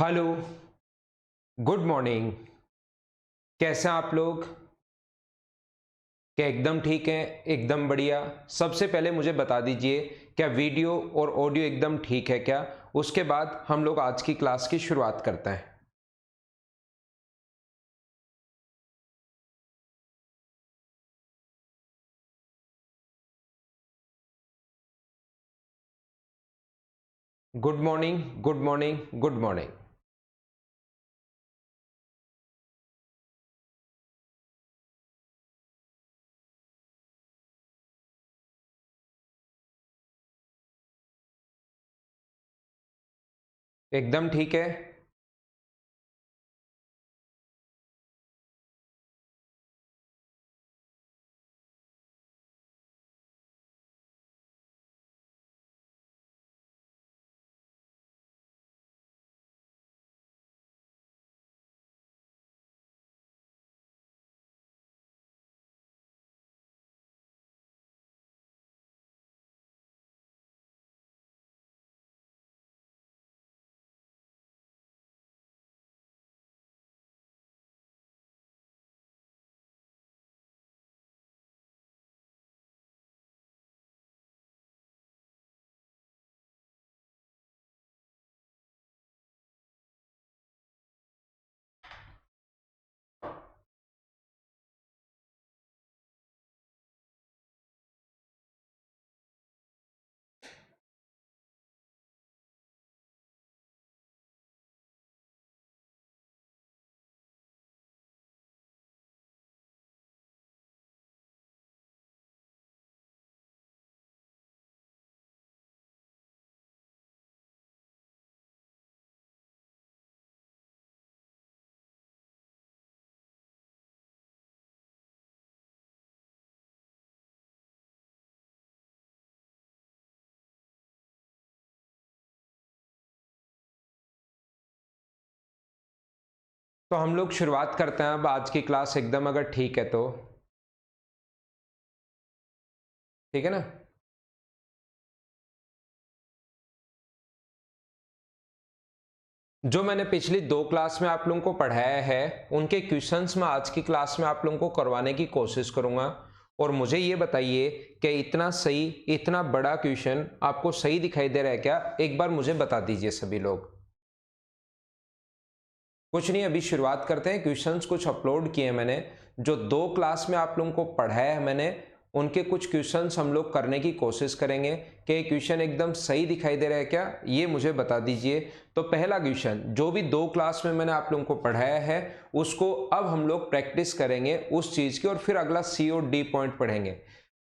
Hello, good morning. कैसे हैं आप लोग? क्या एकदम ठीक हैं? एकदम बढ़िया। सबसे पहले मुझे बता दीजिए, क्या वीडियो और ऑडियो एकदम ठीक है क्या? उसके बाद हम लोग आज की क्लास की शुरुआत करते हैं। Good morning, good morning, good morning. एकदम ठीक है। तो हम लोग शुरुआत करते हैं अब आज की क्लास, एकदम अगर ठीक है तो। ठीक है ना? जो मैंने पिछली दो क्लास में आप लोगों को पढ़ाया है, उनके क्वेश्चंस मैं आज की क्लास में आप लोगों को करवाने की कोशिश करूंगा। और मुझे ये बताइए कि इतना सही, इतना बड़ा क्वेश्चन आपको सही दिखाई दे रहा है क्या? एक बार मुझे बता दीजिए सभी लोग। कुछ नहीं, अभी शुरुआत करते हैं। क्वेश्चंस कुछ अपलोड किए हैं मैंने, जो दो क्लास में आप लोगों को पढ़ाया है मैंने, उनके कुछ क्वेश्चंस हम लोग करने की कोशिश करेंगे। कि क्वेश्चन एकदम सही दिखाई दे रहा है क्या, ये मुझे बता दीजिए। तो पहला क्वेश्चन जो भी दो क्लास में मैंने आप लोगों को पढ़ाया है, उसको अब हम लोग प्रैक्टिस करेंगे उस चीज की, और फिर अगला सी और डी पॉइंट पढ़ेंगे।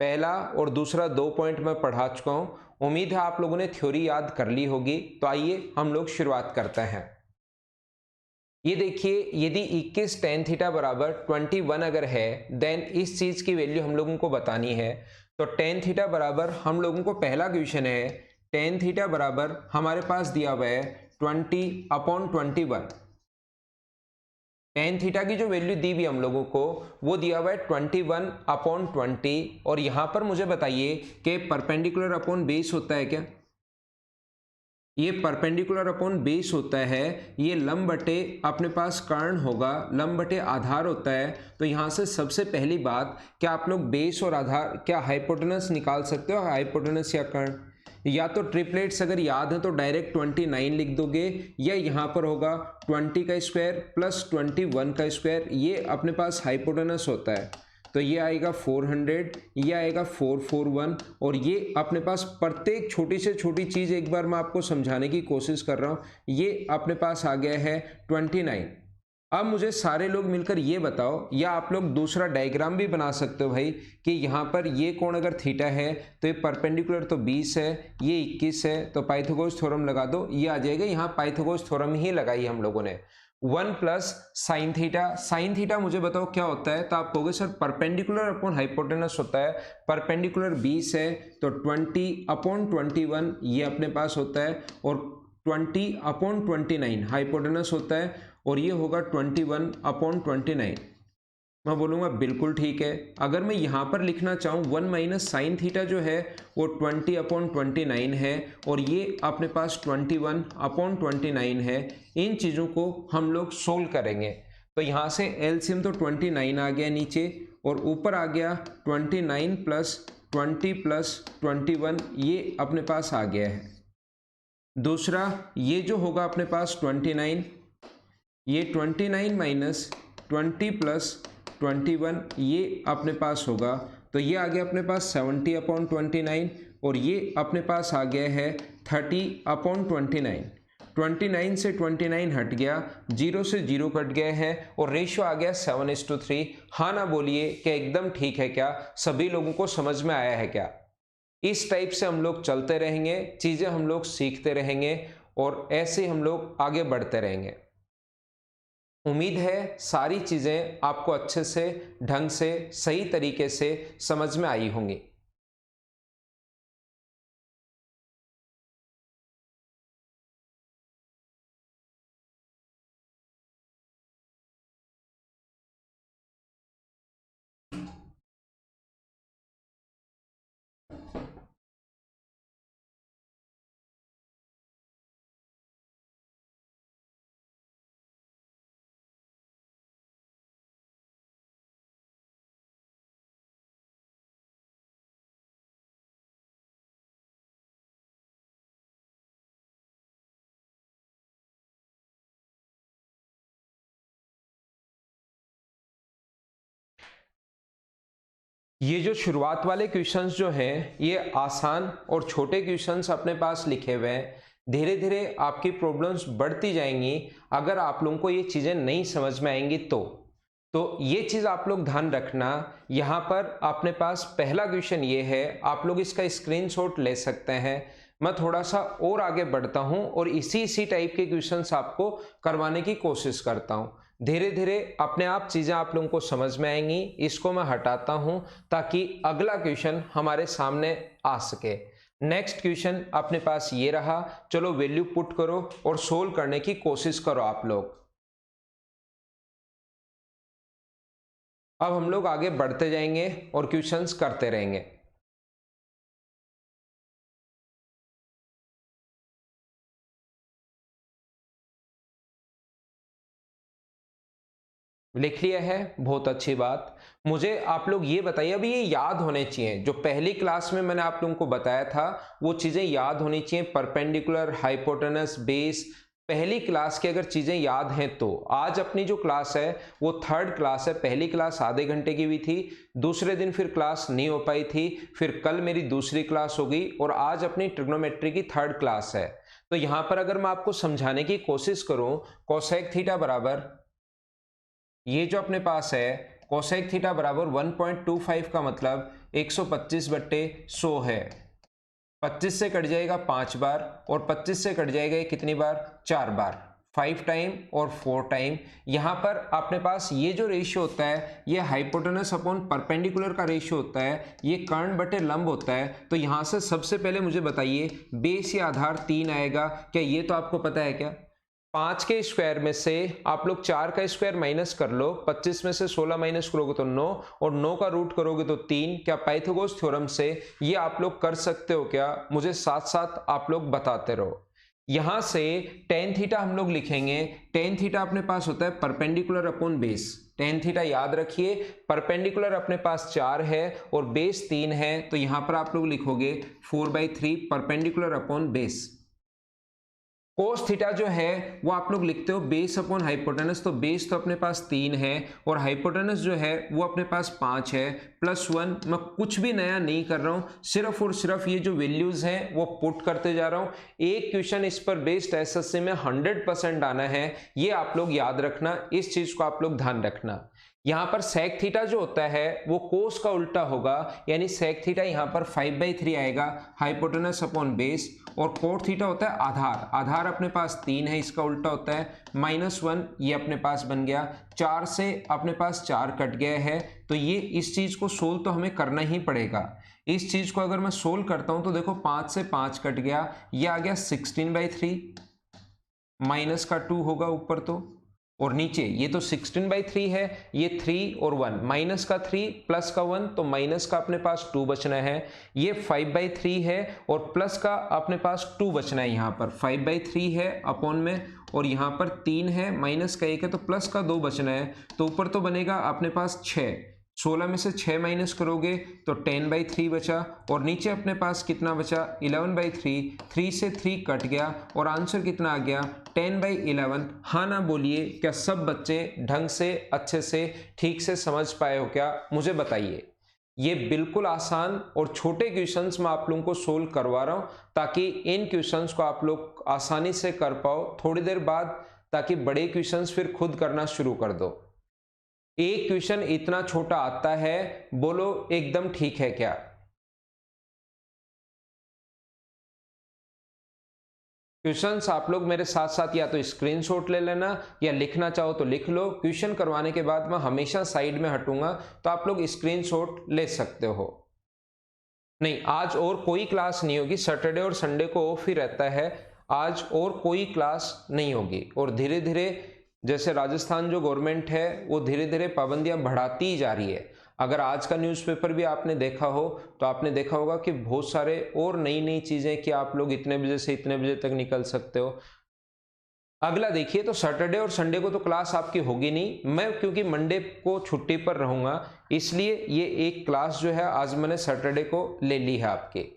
पहला और दूसरा दो पॉइंट मैं पढ़ा चुका हूं। उम्मीद है आप लोगों ने थ्योरी याद कर ली होगी। तो आइए हम लोग शुरुआत करते हैं। ये देखिए, यदि 21 tan थीटा बराबर 21 अगर है, देन इस चीज की वैल्यू हम लोगों को बतानी है। तो tan थीटा बराबर हम लोगों को पहला क्वेश्चन है, tan थीटा बराबर हमारे पास दिया हुआ है 20/21। tan थीटा की जो वैल्यू दी हुई हम लोगों को, वो दिया हुआ है 21/20। और यहां पर मुझे बताइए कि परपेंडिकुलर अपॉन बेस होता है क्या? ये परपेंडिकुलर अपॉन बेस होता है। ये लंब बटे अपने पास कर्ण होगा, लंब बटे आधार होता है। तो यहां से सबसे पहली बात, क्या आप लोग बेस और आधार, क्या हाइपोटेनस निकाल सकते हो? हाइपोटेनस या कर्ण, या तो ट्रिपलेट्स अगर याद है तो डायरेक्ट 29 लिख दोगे, या यहां पर होगा 20 का स्क्वायर प्लस 21 का स्क्वायर। ये अपने पास हाइपोटेनस होता है। तो ये आएगा 400, ये आएगा 441। और ये अपने पास प्रत्येक छोटी से छोटी चीज एक बार मैं आपको समझाने की कोशिश कर रहा हूं। ये अपने पास आ गया है 29। अब मुझे सारे लोग मिलकर ये बताओ, या आप लोग दूसरा डायग्राम भी बना सकते हो भाई, कि यहाँ पर ये कोण अगर थीटा है तो ये परपेंडिकुलर तो 20 है, ये 21 है, तो पाइथागोरस थ्योरम लगा दो, ये आ जाएगा। यहाँ पाइथागोरस थ्योरम ही लगाई हम लोगों ने। 1 plus sine theta. Sine theta मुझे बताओ क्या होता है? तो आप कहोगे सर परपेंडिकुलर अपॉन हाइपोटेनस होता है। परपेंडिकुलर 20 है तो 20/21 ये अपने पास होता है, और 20/29 हाइपोटेनस होता है, और ये होगा 21/29। मैं बोलूँगा बिल्कुल ठीक है। अगर मैं यहाँ पर लिखना चाहूँ 1 माइनस साइन थीटा जो है वो 20/29 है और ये अपने पास 21/29 है। इन चीज़ों को हम लोग सोल्व करेंगे तो यहाँ से एलसीएम तो 29 आ गया नीचे और ऊपर आ गया 29 प्लस 20 प्लस 21, ये अपने पास आ गया है। दूसरा ये जो होगा अपने पास 29, ये 29 माइनस 20 प्लस 21, ये अपने पास होगा तो ये आ गया अपने पास 70/29 और ये अपने पास आ गया है 30/29। 29 से 29 हट गया, 0 से 0 कट गया है और रेशियो आ गया 7:3। हाँ ना बोलिए क्या एकदम ठीक है क्या? सभी लोगों को समझ में आया है क्या? इस टाइप से हम लोग चलते रहेंगे, चीज़ें हम लोग सीखते रहेंगे और ऐसे हम लोग आगे बढ़ते रहेंगे। उम्मीद है सारी चीज़ें आपको अच्छे से, ढंग से, सही तरीके से समझ में आई होंगी। ये जो शुरुआत वाले क्वेश्चंस जो हैं ये आसान और छोटे क्वेश्चंस अपने पास लिखे हुए हैं। धीरे धीरे आपकी प्रॉब्लम्स बढ़ती जाएंगी अगर आप लोगों को ये चीज़ें नहीं समझ में आएंगी तो ये चीज़ आप लोग ध्यान रखना। यहाँ पर अपने पास पहला क्वेश्चन ये है, आप लोग इसका स्क्रीनशॉट ले सकते हैं। मैं थोड़ा सा और आगे बढ़ता हूँ और इसी टाइप के क्वेश्चंस आपको करवाने की कोशिश करता हूँ। धीरे धीरे अपने आप चीज़ें आप लोगों को समझ में आएंगी। इसको मैं हटाता हूं ताकि अगला क्वेश्चन हमारे सामने आ सके। नेक्स्ट क्वेश्चन अपने पास ये रहा, चलो वैल्यू पुट करो और सोल्व करने की कोशिश करो आप लोग। अब हम लोग आगे बढ़ते जाएंगे और क्वेश्चंस करते रहेंगे। लिख लिया है, बहुत अच्छी बात। मुझे आप लोग ये बताइए, अभी ये याद होने चाहिए जो पहली क्लास में मैंने आप लोगों को बताया था, वो चीज़ें याद होनी चाहिए। परपेंडिकुलर, हाइपोटेनस, बेस, पहली क्लास की अगर चीज़ें याद हैं तो आज अपनी जो क्लास है वो थर्ड क्लास है। पहली क्लास आधे घंटे की भी थी, दूसरे दिन फिर क्लास नहीं हो पाई थी, फिर कल मेरी दूसरी क्लास होगी और आज अपनी ट्रिग्नोमेट्री की थर्ड क्लास है। तो यहाँ पर अगर मैं आपको समझाने की कोशिश करूँ, कोसेक थीटा बराबर ये जो अपने पास है कोसेक थीटा बराबर 1.25 का मतलब 125/100 है। 25 से कट जाएगा 5 बार और 25 से कट जाएगा ये कितनी बार? 4 बार, 5 टाइम और 4 टाइम। यहाँ पर अपने पास ये जो रेशियो होता है ये हाइपोटेनस अपॉन परपेंडिकुलर का रेशियो होता है, ये कर्ण बटे लंब होता है। तो यहाँ से सबसे पहले मुझे बताइए बेस या आधार 3 आएगा क्या? ये तो आपको पता है क्या? 5 के स्क्वायर में से आप लोग 4 का स्क्वायर माइनस कर लो, 25 में से 16 माइनस करोगे तो 9 और 9 का रूट करोगे तो 3। क्या पाइथागोरस थ्योरम से ये आप लोग कर सकते हो क्या? मुझे साथ साथ आप लोग बताते रहो। यहां से टेन थीटा हम लोग लिखेंगे। टेन थीटा अपने पास होता है perpendicular upon base. Tan theta याद रखिए, परपेंडिकुलर अपने पास 4 है और बेस 3 है, तो यहां पर आप लोग लिखोगे 4/3 perpendicular upon base. Cos theta जो है वो आप लोग लिखते हो बेस अपॉन हाइपोटेनस। तो बेस तो अपने पास 3 है और हाइपोटेनस जो है वो अपने पास 5 है, +1। मैं कुछ भी नया नहीं कर रहा हूं, सिर्फ और सिर्फ ये जो वैल्यूज हैं वो पुट करते जा रहा हूं। एक क्वेश्चन इस पर बेस्ड एसएससी में 100% आना है, ये आप लोग याद रखना, इस चीज को आप लोग ध्यान रखना। यहां पर सेक थीटा जो होता है वो कोस का उल्टा होगा, यानी सेक थीटा यहां पर 5/3 आएगा हाइपोटेनस अपॉन बेस। और कोट थीटा होता है आधार। आधार अपने पास 3 है, इसका उल्टा होता है -1, ये अपने पास बन गया। 4 से अपने पास 4 कट गया है, तो ये इस चीज को सोल्व तो हमें करना ही पड़ेगा। इस चीज को अगर मैं सोल्व करता हूं तो देखो 5 से 5 कट गया, ये आ गया 16/3, माइनस का 2 होगा ऊपर तो, और नीचे ये तो 16/3 है, ये 3 और 1, माइनस का 3 प्लस का 1, तो माइनस का अपने पास 2 बचना है। ये 5/3 है और प्लस का अपने पास 2 बचना है। यहाँ पर 5/3 है अपॉन में, और यहाँ पर 3 है, माइनस का 1 है, तो प्लस का 2 बचना है। तो ऊपर तो बनेगा अपने पास 6, 16 में से 6 माइनस करोगे तो 10/3 बचा, और नीचे अपने पास कितना बचा 11/3, 3 से 3 कट गया और आंसर कितना आ गया 10/11। हाँ ना बोलिए, क्या सब बच्चे ढंग से अच्छे से ठीक से समझ पाए हो क्या, मुझे बताइए। ये बिल्कुल आसान और छोटे क्वेश्चंस मैं आप लोगों को सोल्व करवा रहा हूं ताकि इन क्वेश्चंस को आप लोग आसानी से कर पाओ थोड़ी देर बाद, ताकि बड़े क्वेश्चंस फिर खुद करना शुरू कर दो। एक क्वेश्चन इतना छोटा आता है, बोलो एकदम ठीक है क्या? क्वेश्चंस आप लोग मेरे साथ साथ या तो स्क्रीनशॉट ले लेना या लिखना चाहो तो लिख लो। क्वेश्चन करवाने के बाद मैं हमेशा साइड में हटूंगा, तो आप लोग स्क्रीनशॉट ले सकते हो। नहीं, आज और कोई क्लास नहीं होगी, सैटरडे और संडे को ऑफ ही रहता है, आज और कोई क्लास नहीं होगी। और धीरे धीरे जैसे राजस्थान जो गवर्नमेंट है वो धीरे धीरे पाबंदियां बढ़ाती ही जा रही है। अगर आज का न्यूज़पेपर भी आपने देखा हो तो आपने देखा होगा कि बहुत सारे और नई नई चीजें कि आप लोग इतने बजे से इतने बजे तक निकल सकते हो। अगला देखिए, तो सैटरडे और संडे को तो क्लास आपकी होगी नहीं, मैं क्योंकि मंडे को छुट्टी पर रहूंगा इसलिए ये एक क्लास जो है आज मैंने सैटरडे को ले ली है आपके।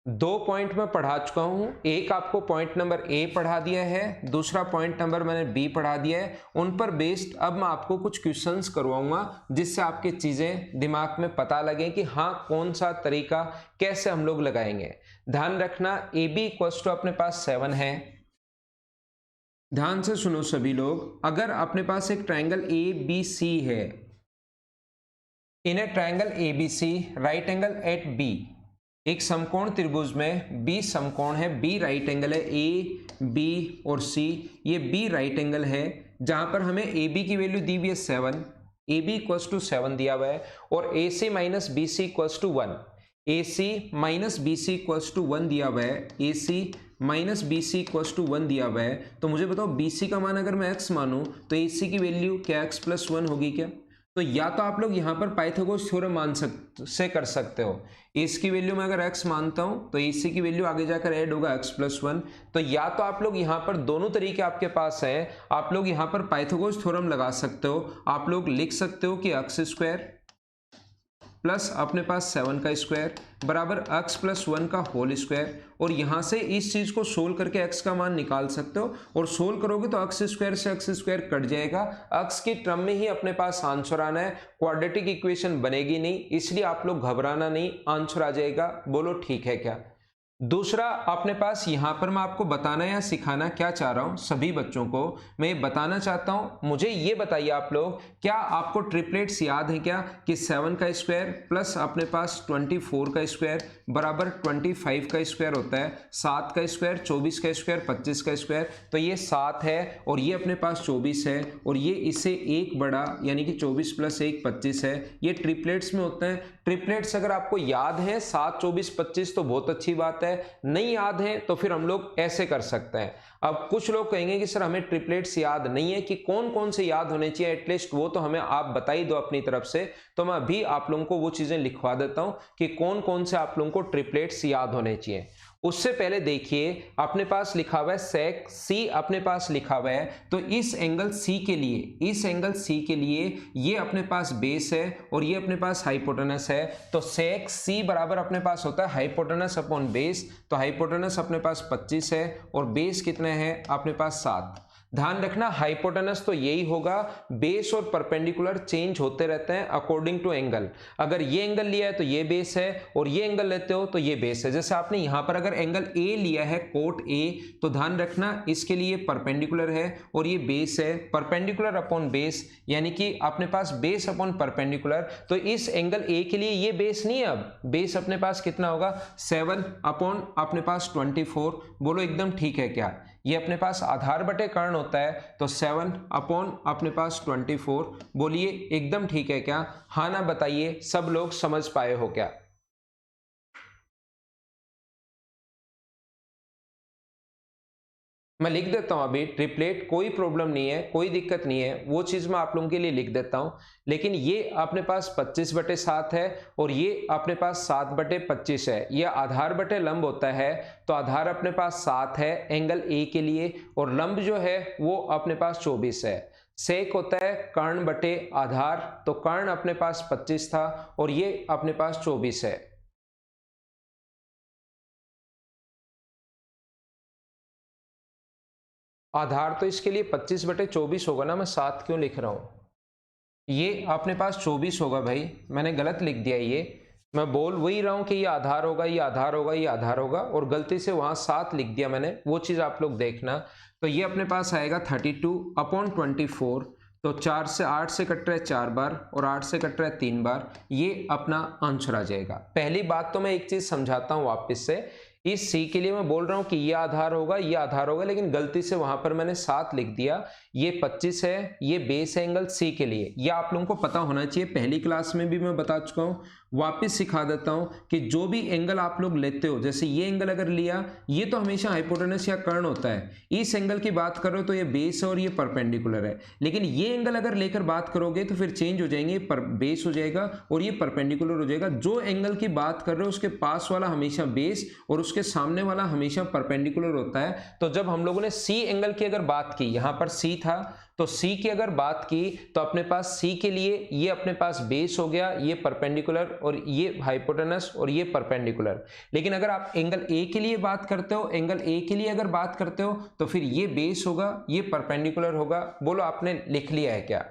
2 पॉइंट में पढ़ा चुका हूं, एक आपको पॉइंट नंबर ए पढ़ा दिया है, दूसरा पॉइंट नंबर मैंने बी पढ़ा दिया है। उन पर बेस्ड अब मैं आपको कुछ क्वेश्चंस करवाऊंगा जिससे आपके चीजें दिमाग में पता लगे कि हाँ कौन सा तरीका कैसे हम लोग लगाएंगे। ध्यान रखना ए बी इक्वल्स टू अपने पास 7 है। ध्यान से सुनो सभी लोग, अगर अपने पास एक ट्रायंगल ए बी सी है, in a triangle A B C right angle at B, एक समकोण त्रिभुज में बी समकोण है, बी राइट एंगल है, ए बी और सी ये बी राइट एंगल है, जहां पर हमें ए बी की वैल्यू दी हुई है 7, ए बी इक्वल्स टू 7 दिया हुआ है, और A C minus B C equals to 1, A C minus B C equals to 1 दिया हुआ है, A C minus B C equals to 1 दिया हुआ है। तो मुझे बताओ बी सी का मान अगर मैं x मानूं तो ए सी की वैल्यू क्या x प्लस 1 होगी क्या? तो या तो आप लोग यहां पर पाइथागोरस थ्योरम मान से कर सकते हो, इसकी वैल्यू में अगर x मानता हूं तो AC की वैल्यू आगे जाकर ऐड होगा x प्लस 1। तो या तो आप लोग यहां पर दोनों तरीके आपके पास हैं, आप लोग यहां पर पाइथागोरस थ्योरम लगा सकते हो, आप लोग लिख सकते हो कि x स्क्वायर प्लस अपने पास 7 का स्क्वायर बराबर x प्लस 1 का होल स्क्वायर, और यहां से इस चीज को सोल्व करके x का मान निकाल सकते हो, और सोल्व करोगे तो x स्क्वायर से x स्क्वायर कट जाएगा, x की टर्म में ही अपने पास आंसर आना है, क्वाड्रेटिक इक्वेशन बनेगी नहीं, इसलिए आप लोग घबराना नहीं, आंसर आ जाएगा। बोलो ठीक है क्या? दूसरा अपने पास यहां पर मैं आपको बताना या सिखाना क्या चाह रहा हूं, सभी बच्चों को मैं ये बताना चाहता हूं, मुझे ये बताइए आप लोग, क्या आपको ट्रिपलेट्स याद है क्या कि 7 का स्क्वायर प्लस अपने पास 24 का स्क्वायर बराबर 25 का स्क्वायर होता है, 7 का स्क्वायर 24 का स्क्वायर 25 का स्क्वायर, तो ये 7 है और ये अपने पास 24 है, और ये इससे एक बड़ा यानी कि 24 प्लस 1 25 है, ये ट्रिपलेट्स में होते हैं। ट्रिपलेट्स अगर आपको याद है 7 24 25 तो बहुत अच्छी बात है, नहीं याद है तो फिर हम लोग ऐसे कर सकते हैं। अब कुछ लोग कहेंगे कि सर हमें ट्रिपलेट्स याद नहीं है, कि कौन कौन से याद होने चाहिए एटलीस्ट वो तो हमें आप बता ही दो अपनी तरफ से, तो मैं अभी आप लोगों को वो चीजें लिखवा देता हूं कि कौन कौन से आप लोगों को ट्रिपलेट्स याद होने चाहिए। उससे पहले देखिए अपने पास लिखा हुआ है सेक सी, अपने पास लिखा हुआ है, तो इस एंगल सी के लिए, इस एंगल सी के लिए ये अपने पास बेस है और ये अपने पास हाइपोटेनस है, तो सेक सी बराबर अपने पास होता है हाइपोटेनस अपॉन बेस, तो हाइपोटेनस अपने पास 25 है और बेस कितने हैं अपने पास 7। ध्यान रखना हाइपोटेनस तो यही होगा, बेस और परपेंडिकुलर चेंज होते रहते हैं अकॉर्डिंग टू एंगल, अगर ये एंगल लिया है तो ये बेस है और ये एंगल लेते हो तो ये बेस है। जैसे आपने यहां पर अगर एंगल ए लिया है कोट ए, तो ध्यान रखना इसके लिए परपेंडिकुलर है और ये बेस है, परपेंडिकुलर अपॉन बेस यानी कि अपने पास बेस अपॉन परपेंडिकुलर, तो इस एंगल ए के लिए ये बेस नहीं है, अब बेस अपने पास कितना होगा 7 अपॉन अपने पास 24। बोलो एकदम ठीक है क्या? ये अपने पास आधार बटे कर्ण होता है, तो 7 अपॉन अपने पास 24। बोलिए एकदम ठीक है क्या? हाँ ना बताइए, सब लोग समझ पाए हो क्या? मैं लिख देता हूं अभी ट्रिपलेट, कोई प्रॉब्लम नहीं है, कोई दिक्कत नहीं है, वो चीज़ मैं आप लोगों के लिए लिख देता हूं। लेकिन ये अपने पास 25/7 है और ये अपने पास 7/25 है। ये आधार बटे लंब होता है, तो आधार अपने पास 7 है एंगल ए के लिए, और लंब जो है वो अपने पास 24 है। सेक होता है कर्ण बटे आधार, तो कर्ण अपने पास 25 था और ये अपने पास 24 है। आधार तो इसके लिए 25/24 होगा ना, मैं 7 क्यों लिख रहा हूं? ये अपने पास 24 होगा भाई, मैंने गलत लिख दिया। ये मैं बोल वही रहा हूं कि ये आधार होगा, ये आधार होगा, ये आधार होगा, और गलती से वहां 7 लिख दिया मैंने, वो चीज आप लोग देखना। तो ये अपने पास आएगा 32/24। तो 4 से 8 से कट रहा है 4 बार और 8 से कट रहा है 3 बार, ये अपना आंसर आ जाएगा। पहली बात तो मैं एक चीज समझाता हूं वापस से, इस सी के लिए मैं बोल रहा हूं कि ये आधार होगा, ये आधार होगा, लेकिन गलती से वहां पर मैंने 7 लिख दिया। ये 25 है, ये बेस एंगल सी के लिए, ये आप लोगों को पता होना चाहिए, पहली क्लास में भी मैं बता चुका हूं, वापस सिखा देता हूं कि जो भी एंगल आप लोग लेते हो, जैसे ये एंगल अगर लिया, ये तो हमेशा हाइपोटेनस या कर्ण होता है। इस एंगल की बात करो तो ये बेस है और ये परपेंडिकुलर है, लेकिन ये एंगल अगर लेकर बात करोगे तो फिर चेंज हो जाएंगे, पर बेस हो जाएगा और ये परपेंडिकुलर हो जाएगा। जो एंगल की बात कर रहे हो उसके पास वाला हमेशा बेस और उसके सामने वाला हमेशा परपेंडिकुलर होता है। तो जब हम लोगों ने सी एंगल की अगर बात की, यहां पर सी था, तो सी की अगर बात की तो अपने पास सी के लिए ये अपने पास बेस हो गया, ये परपेंडिकुलर और ये हाइपोटेनस और ये परपेंडिकुलर। लेकिन अगर आप एंगल ए के लिए बात करते हो, एंगल ए के लिए अगर बात करते हो तो फिर ये बेस होगा, ये परपेंडिकुलर होगा। बोलो आपने लिख लिया है क्या?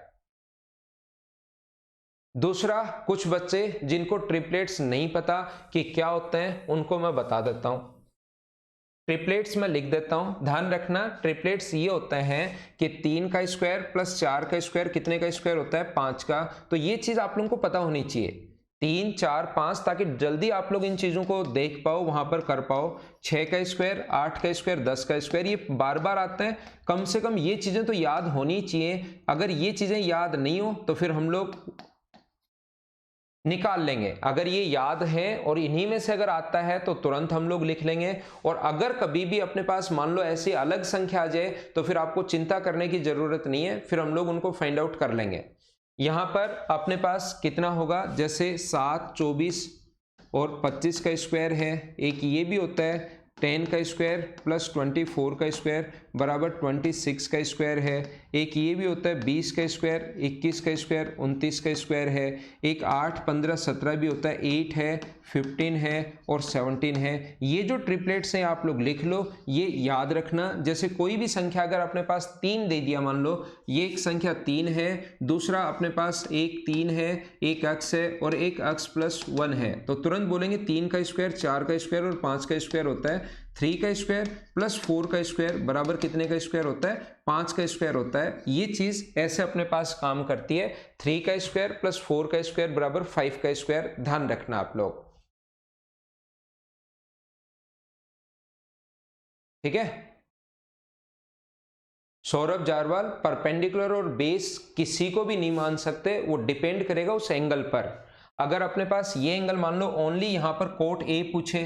दूसरा, कुछ बच्चे जिनको ट्रिपलेट्स नहीं पता कि क्या होते हैं, उनको मैं बता देता हूं। ट्रिपलेट्स में लिख देता हूं, ध्यान रखना, ट्रिपलेट्स ये होते हैं कि 3 का स्क्वायर प्लस 4 का स्क्वायर कितने का स्क्वायर होता है? 5 का। तो ये चीज आप लोगों को पता होनी चाहिए, 3 4 5, ताकि जल्दी आप लोग इन चीजों को देख पाओ, वहां पर कर पाओ। 6 का स्क्वायर, 8 का स्क्वायर, 10 का स्क्वायर, ये बार बार आते हैं, कम से कम ये चीजें तो याद होनी चाहिए। अगर ये चीजें याद नहीं हो तो फिर हम लोग निकाल लेंगे। अगर ये याद है और इन्हीं में से अगर आता है तो तुरंत हम लोग लिख लेंगे, और अगर कभी भी अपने पास मान लो ऐसी अलग संख्या आ जाए तो फिर आपको चिंता करने की जरूरत नहीं है, फिर हम लोग उनको फाइंड आउट कर लेंगे। यहां पर अपने पास कितना होगा, जैसे 7 24 और 25 का स्क्वायर है, एक ये भी होता है 10 का स्क्वायर प्लस 24 का स्क्वायर बराबर 26 का स्क्वायर है। एक ये भी होता है 20 का स्क्वायर, 21 का स्क्वायर, 29 का स्क्वायर है। एक 8 15 17 भी होता है, 8 है, 15 है और 17 है। ये जो ट्रिपलेट्स हैं आप लोग लिख लो, ये याद रखना। जैसे कोई भी संख्या अगर अपने पास 3 दे दिया, मान लो ये एक संख्या 3 है, दूसरा अपने पास एक 3 है, एक अक्स है और एक अक्स प्लस 1 है, तो तुरंत बोलेंगे 3 का स्क्वायर, 4 का स्क्वायर और 5 का स्क्वायर होता है। 3 का स्क्वायर प्लस 4 का स्क्वायर बराबर कितने का स्क्वायर होता है? 5 का स्क्वायर होता है। ये चीज ऐसे अपने पास काम करती है, 3 का स्क्वायर प्लस 4 का स्क्वायर बराबर 5 का स्क्वायर, ध्यान रखना आप लोग, ठीक है। सौरभ जारवाल, परपेंडिकुलर और बेस किसी को भी नहीं मान सकते, वो डिपेंड करेगा उस एंगल पर। अगर अपने पास ये एंगल मान लो ओनली यहां पर कोट ए पूछे,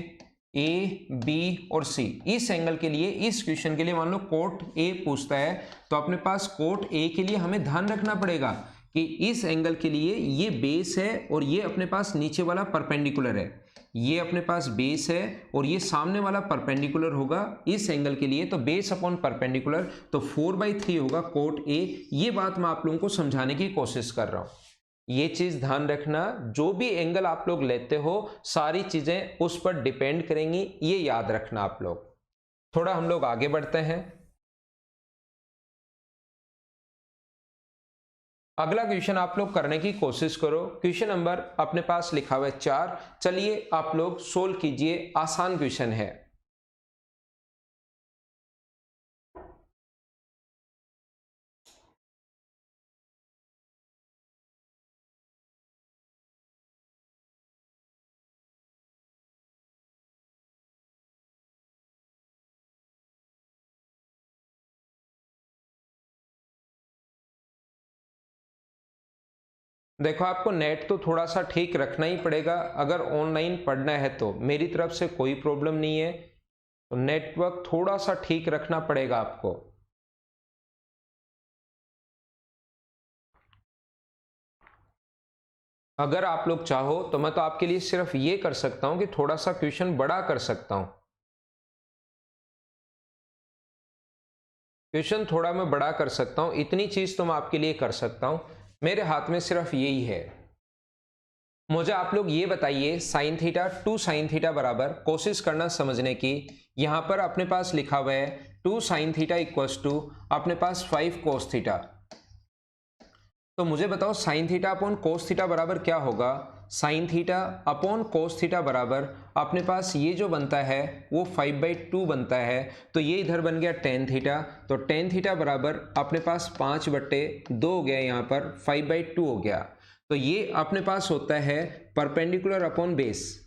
ए बी और सी, इस एंगल के लिए, इस क्वेश्चन के लिए मान लो कोट ए पूछता है, तो अपने पास कोट ए के लिए हमें ध्यान रखना पड़ेगा कि इस एंगल के लिए ये बेस है और ये अपने पास नीचे वाला परपेंडिकुलर है। ये अपने पास बेस है और ये सामने वाला परपेंडिकुलर होगा इस एंगल के लिए, तो बेस अपॉन परपेंडिकुलर, तो 4/3 होगा कोट ए। ये बात मैं आप लोगों को समझाने की कोशिश कर रहा हूं। ये चीज ध्यान रखना, जो भी एंगल आप लोग लेते हो सारी चीजें उस पर डिपेंड करेंगी, ये याद रखना आप लोग। थोड़ा हम लोग आगे बढ़ते हैं। अगला क्वेश्चन आप लोग करने की कोशिश करो। क्वेश्चन नंबर अपने पास लिखा हुआ है 4। चलिए आप लोग सोल्व कीजिए, आसान क्वेश्चन है। देखो, आपको नेट तो थोड़ा सा ठीक रखना ही पड़ेगा, अगर ऑनलाइन पढ़ना है तो मेरी तरफ से कोई प्रॉब्लम नहीं है। तो नेटवर्क थोड़ा सा ठीक रखना पड़ेगा आपको। अगर आप लोग चाहो तो मैं तो आपके लिए सिर्फ ये कर सकता हूं कि थोड़ा सा क्वेश्चन बड़ा कर सकता हूं, क्वेश्चन थोड़ा मैं बड़ा कर सकता हूं, इतनी चीज तो मैं आपके लिए कर सकता हूं। मेरे हाथ में सिर्फ यही है। मुझे आप लोग ये बताइए, साइन थीटा 2 साइन थीटा बराबर, कोशिश करना समझने की। यहां पर अपने पास लिखा हुआ है 2 साइन थीटा इक्वल्स टू अपने पास 5 कोस थीटा। तो मुझे बताओ sign theta upon cos theta बराबर क्या होगा। Sign theta upon cos theta बराबर अपने पास ये जो बनता है वो 5/2 बनता है। तो ये इधर बन गया टेन थीटा, तो टेन थीटा बराबर अपने पास 5/2 हो गया, यहाँ पर 5/2 हो गया। तो ये अपने पास होता है परपेंडिकुलर अपॉन बेस।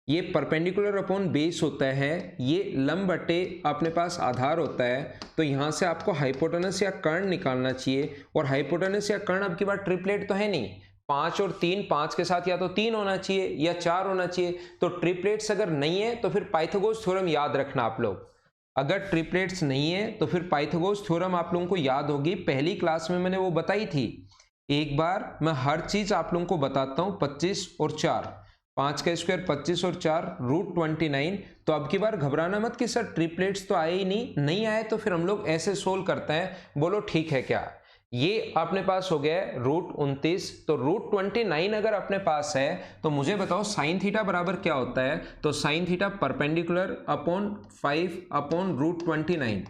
ये परपेंडिकुलर अपॉन बेस होता है, ये लंब बटे अपने पास आधार होता है। तो यहाँ से आपको हाइपोटेनस या कर्ण निकालना चाहिए, और हाइपोटेनस या कर्ण अब की बार ट्रिपलेट तो है नहीं, 5 और 3, 5 के साथ या तो 3 होना चाहिए या 4 होना चाहिए। तो ट्रिपलेट्स अगर नहीं है तो फिर पाइथागोरस थ्योरम याद रखना आप लोग। अगर ट्रिपलेट्स नहीं है तो फिर पाइथागोरस थ्योरम आप लोगों को याद होगी, पहली क्लास में मैंने वो बताई थी। एक बार मैं हर चीज आप लोगों को बताता हूं। 25 और 4, 5 का स्क्वायर 25 और 4 √29। तो अब की बार घबराना मत कि सर ट्रिपलेट्स तो आए ही नहीं आए तो फिर हम लोग ऐसे सोल्व करते हैं, बोलो ठीक है क्या। ये अपने पास हो गया √29, तो √29 अगर अपने पास है तो मुझे बताओ साइन थीटा बराबर क्या होता है। तो साइन थीटा परपेंडिकुलर अपॉन 5/√29,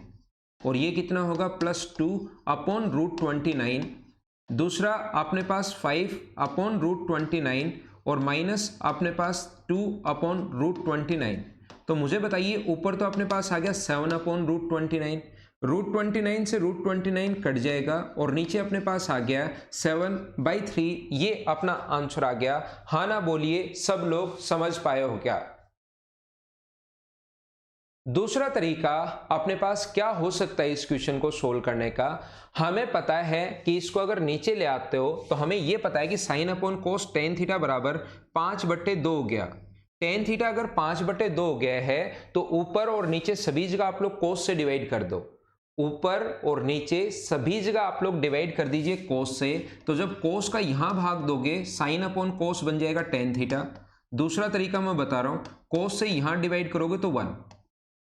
और ये कितना होगा +2/√29। दूसरा अपने पास 5/√29 और माइनस अपने पास 2/√29। तो मुझे बताइए ऊपर तो अपने पास आ गया 7/√29, √29 से √29 कट जाएगा और नीचे अपने पास आ गया 7/3। ये अपना आंसर आ गया। हाँ ना बोलिए, सब लोग समझ पाए हो क्या। दूसरा तरीका अपने पास क्या हो सकता है इस क्वेश्चन को सोल्व करने का। हमें पता है कि इसको अगर नीचे ले आते हो तो हमें यह पता है कि साइन अपॉन कोस टेन थीटा बराबर 5/2 हो गया। टेन थीटा अगर 5/2 हो गया है तो ऊपर और नीचे सभी जगह आप लोग कोस से डिवाइड कर दो। ऊपर और नीचे सभी जगह आप लोग डिवाइड कर दीजिए कोस से। तो जब कोस का यहां भाग दोगे साइन अपॉन कोस बन जाएगा टेन थीटा। दूसरा तरीका मैं बता रहा हूं, कोस से यहां डिवाइड करोगे तो 1,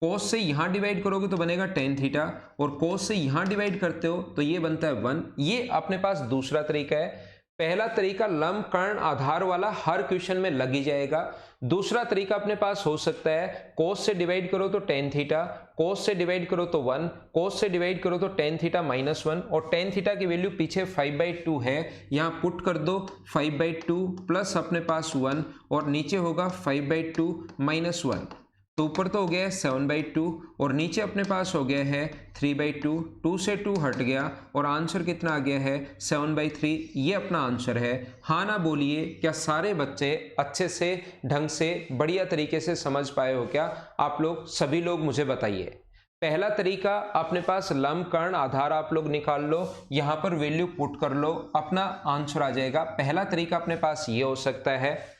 कोस से यहां डिवाइड करोगे तो बनेगा टेन थीटा, और कोस से यहां डिवाइड करते हो तो ये बनता है 1। ये अपने पास दूसरा तरीका है। पहला तरीका लंब कर्ण आधार वाला हर क्वेश्चन में लग ही जाएगा। दूसरा तरीका अपने पास हो सकता है कोस से डिवाइड करो तो टेन थीटा, कोस से डिवाइड करो तो 1, कोस से डिवाइड करो तो टेन थीटा -1, और टेन थीटा की वैल्यू पीछे 5/2 है, यहां पुट कर दो 5/2 प्लस अपने पास 1, और नीचे होगा 5/2 -1। तो ऊपर तो हो गया है 7/2 और नीचे अपने पास हो गया है 3/2। 2 से 2 हट गया और आंसर कितना आ गया है 7/3। ये अपना आंसर है। हाँ ना बोलिए, क्या सारे बच्चे अच्छे से ढंग से बढ़िया तरीके से समझ पाए हो क्या आप लोग? सभी लोग मुझे बताइए। पहला तरीका अपने पास लंब कर्ण आधार आप लोग निकाल लो, यहां पर वैल्यू पुट कर लो, अपना आंसर आ जाएगा। पहला तरीका अपने पास ये हो सकता है।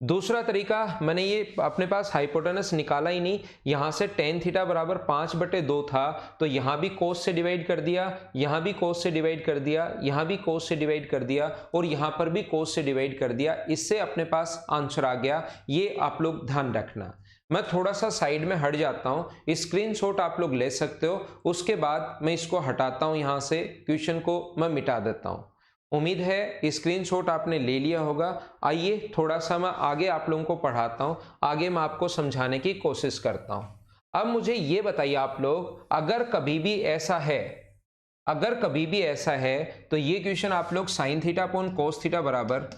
दूसरा तरीका मैंने ये अपने पास हाइपोटेनस निकाला ही नहीं, यहां से टेन थीटा बराबर 5/2 था तो यहां भी कोस से डिवाइड कर दिया, यहां भी कोस से डिवाइड कर दिया, यहां भी कोस से डिवाइड कर दिया, और यहां पर भी कोस से डिवाइड कर दिया। इससे अपने पास आंसर आ गया। ये आप लोग ध्यान रखना। मैं थोड़ा सा साइड में हट जाता हूं, स्क्रीनशॉट आप लोग ले सकते हो, उसके बाद मैं इसको हटाता हूं, यहां से क्वेश्चन को मैं मिटा देता हूं। उम्मीद है स्क्रीनशॉट आपने ले लिया होगा। आइए थोड़ा सा मैं आगे आप लोगों को पढ़ाता हूं, आगे मैं आपको समझाने की कोशिश करता हूं। अब मुझे ये बताइए आप लोग, अगर कभी भी ऐसा है, अगर कभी भी ऐसा है तो ये क्वेश्चन आप लोग sine theta upon cos theta बराबर,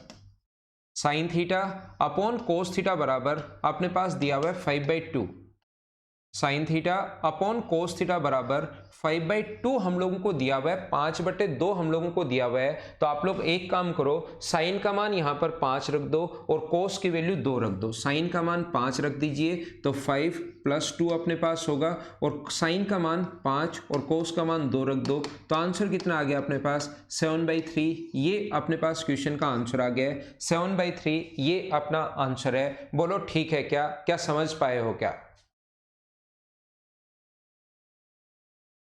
sine theta upon cos theta बराबर अपने पास दिया हुआ है 5/2, sine theta upon cos theta बराबर 5/2 हम लोगों को दिया हुआ है, 5/2 हम लोगों को दिया हुआ है। तो आप लोग एक काम करो, साइन का मान यहां पर 5 रख दो और कोस की वैल्यू 2 रख दो। साइन का मान 5 रख दीजिए तो 5 + 2 अपने पास होगा, और साइन का मान 5 और कोस का मान 2 रख दो। तो आंसर कितना आ गया अपने पास 7/3। ये अपने पास क्वेश्चन का आंसर आ गया है 7/3। ये अपना आंसर है। बोलो ठीक है क्या, क्या समझ पाए हो क्या?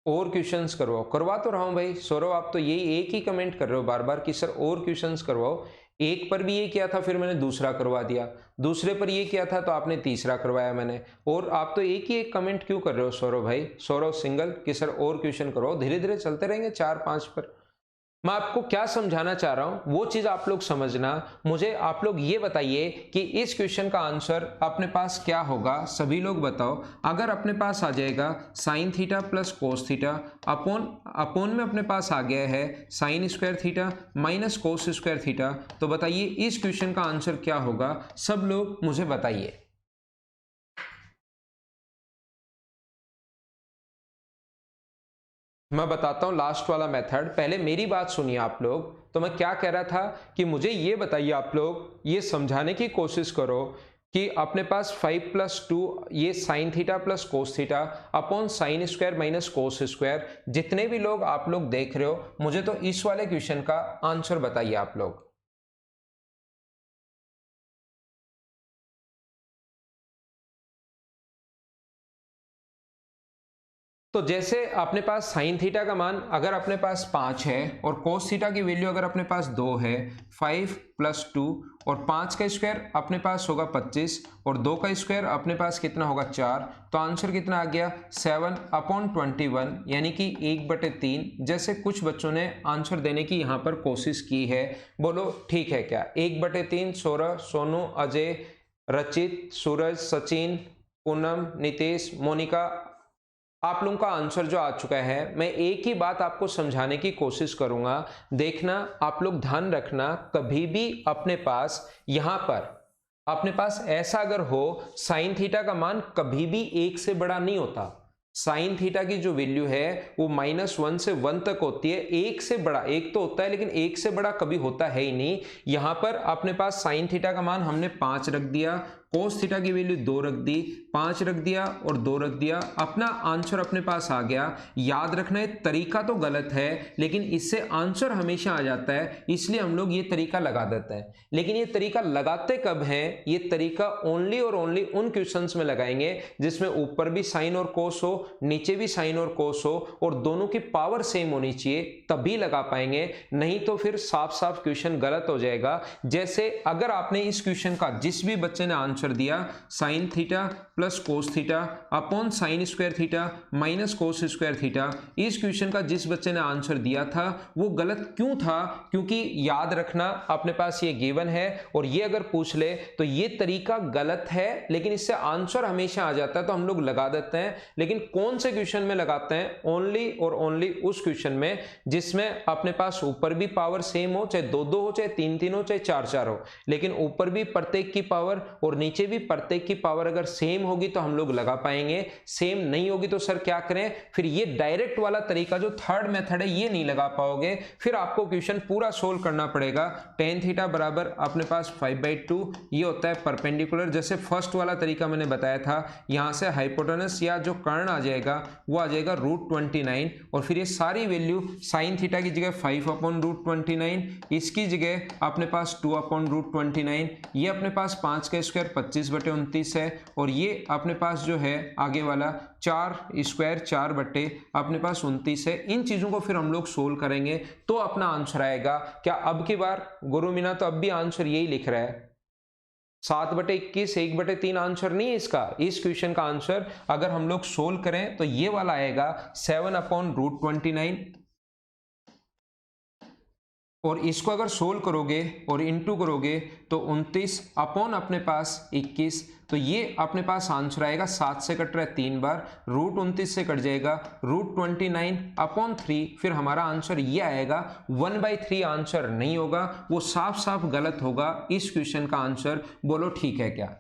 और क्वेश्चंस करवाओ। करवा तो रहा हूं भाई सौरभ, आप तो यही एक ही कमेंट कर रहे हो बार बार कि सर और क्वेश्चंस करवाओ। एक पर भी ये किया था, फिर मैंने दूसरा करवा दिया, दूसरे पर ये किया था तो आपने तीसरा करवाया मैंने। और आप तो एक ही एक कमेंट क्यों कर रहे हो सौरभ भाई? सौरभ सिंगल कि सर और क्वेश्चन करवाओ। धीरे धीरे चलते रहेंगे 4-5 पर। मैं आपको क्या समझाना चाह रहा हूं वो चीज आप लोग समझना। मुझे आप लोग ये बताइए कि इस क्वेश्चन का आंसर अपने पास क्या होगा, सभी लोग बताओ। अगर अपने पास आ जाएगा sine theta plus cos theta upon में अपने पास आ गया है sine square theta minus cos square theta, तो बताइए इस क्वेश्चन का आंसर क्या होगा? सब लोग मुझे बताइए। मैं बताता हूं लास्ट वाला मेथड। पहले मेरी बात सुनिए आप लोग। तो मैं क्या कह रहा था कि मुझे ये बताइए, आप लोग ये समझाने की कोशिश करो कि अपने पास 5+2 ये sine theta plus cos theta upon sine square minus cos square, जितने भी लोग आप लोग देख रहे हो मुझे तो इस वाले क्वेश्चन का आंसर बताइए आप लोग। तो जैसे अपने पास साइन थीटा का मान अगर अपने पास 5 है और कोस थीटा की वैल्यू अगर अपने पास 2 है, 5+2 और 5 का स्क्वायर अपने पास होगा 25 और 2 का स्क्वायर अपने पास कितना होगा 4, तो आंसर कितना आ गया 7/21, यानी कि 1/3। जैसे कुछ बच्चों ने आंसर देने की यहाँ पर कोशिश की है, बोलो ठीक है क्या? 1/3 सौरभ, सोनू, अजय, रचित, सूरज, सचिन, पूनम, नितेश, मोनिका, आप लोगों का आंसर जो आ चुका है। मैं एक ही बात आपको समझाने की कोशिश करूंगा, देखना आप लोग ध्यान रखना। कभी भी अपने पास यहां पर अपने पास ऐसा अगर हो, साइन थीटा का मान कभी भी 1 से बड़ा नहीं होता। साइन थीटा की जो वैल्यू है वो -1 से 1 तक होती है। एक से बड़ा, एक तो होता है लेकिन एक से बड़ा कभी होता है ही नहीं। यहां पर अपने पास साइन थीटा का मान हमने 5 रख दिया, कोस थीटा की वैल्यू 2 रख दी, 5 रख दिया और 2 रख दिया, अपना आंसर अपने पास आ गया। याद रखना, ये तरीका तो गलत है लेकिन इससे आंसर हमेशा आ जाता है, इसलिए हम लोग ये तरीका लगा देते हैं। लेकिन ये तरीका लगाते कब है? ये तरीका ओनली और ओनली उन क्वेश्चंस में लगाएंगे जिसमें ऊपर भी साइन और कोस हो, नीचे भी साइन और कोस हो और दोनों की पावर सेम होनी चाहिए, तभी लगा पाएंगे। नहीं तो फिर साफ साफ क्वेश्चन गलत हो जाएगा। जैसे अगर आपने इस क्वेश्चन का जिस भी बच्चे ने आंसर दिया sine theta plus cos theta upon sine square theta minus cos square theta, इस क्वेश्चन का जिस बच्चे ने आंसर दिया था वो गलत क्यों था? क्योंकि याद रखना अपने पास ये गिवन है और ये अगर पूछ ले तो ये तरीका गलत है, लेकिन इससे आंसर हमेशा आ जाता है तो हम लोग लगा देते हैं। लेकिन कौन से क्वेश्चन में लगाते हैं? ओनली और ओनली उस क्वेश्चन में जिसमें अपने पास ऊपर भी पावर सेम हो, चाहे 2-2 हो, चाहे 3-3 हो, चाहे 4-4 हो, लेकिन ऊपर भी प्रत्येक की पावर और नीचे भी प्रत्येक की पावर अगर सेम होगी तो हम लोग लगा पाएंगे। सेम नहीं होगी तो सर क्या करें? फिर ये डायरेक्ट वाला तरीका जो थर्ड मेथड है ये नहीं लगा पाओगे, फिर आपको क्वेश्चन पूरा सोल्व करना पड़ेगा। टेन थीटा बराबर अपने पास 5/2 ये होता है परपेंडिकुलर। जैसे फर्स्ट वाला तरीका मैंने बताया था, यहां से हाइपोटेनस या जो कर्ण आ जाएगा वो आ जाएगा √29 और फिर ये सारी वैल्यू साइन थीटा की जगह 5/√29, इसकी जगह अपने पास 2/√29, ये अपने पास 5 का स्क्वायर 25/29 है और ये अपने पास जो है आगे वाला 4 स्क्वायर 4 बटे अपने पास 29 है। इन चीजों को फिर हम लोग सोल्व करेंगे तो अपना आंसर आएगा। क्या अब की बार गुरु मीना तो अब भी आंसर यही लिख रहा है 7/21, 1/3 आंसर नहीं है इसका। इस क्वेश्चन का आंसर अगर हम लोग सोल्व करें तो ये वाला आएगा 7/√29 और इसको अगर सोल्व करोगे और इनटू करोगे तो 29 अपॉन अपने पास 21, तो ये अपने पास आंसर आएगा 7 से कट रहा है 3 बार, √29 से कट जाएगा √29 अपॉन 3, फिर हमारा आंसर ये आएगा 1/3। आंसर नहीं होगा, वो साफ साफ गलत होगा इस क्वेश्चन का आंसर। बोलो ठीक है क्या?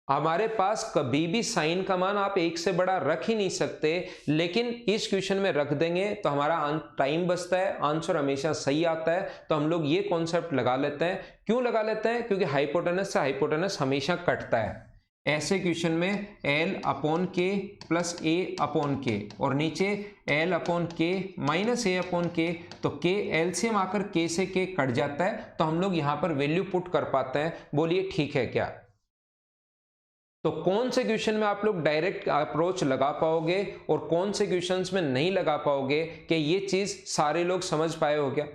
हमारे पास कभी भी साइन का मान आप 1 से बड़ा रख ही नहीं सकते, लेकिन इस क्वेश्चन में रख देंगे तो हमारा टाइम बचता है, आंसर हमेशा सही आता है। तो हम लोग ये कॉन्सेप्ट लगा लेते हैं। क्यों लगा लेते हैं? क्योंकि हाइपोटेनस से हाइपोटेनस हमेशा कटता है। ऐसे क्वेश्चन में L/K प्लस A/K और नीचे L/K माइनस A/K, तो K एलसीएम आकर K से K कट जाता है तो हम लोग यहाँ पर वैल्यू पुट कर पाते हैं। बोलिए ठीक है क्या? तो कौन से क्वेश्चन में आप लोग डायरेक्ट अप्रोच लगा पाओगे और कौन से क्वेश्चंस में नहीं लगा पाओगे, कि ये चीज सारे लोग समझ पाए हो क्या।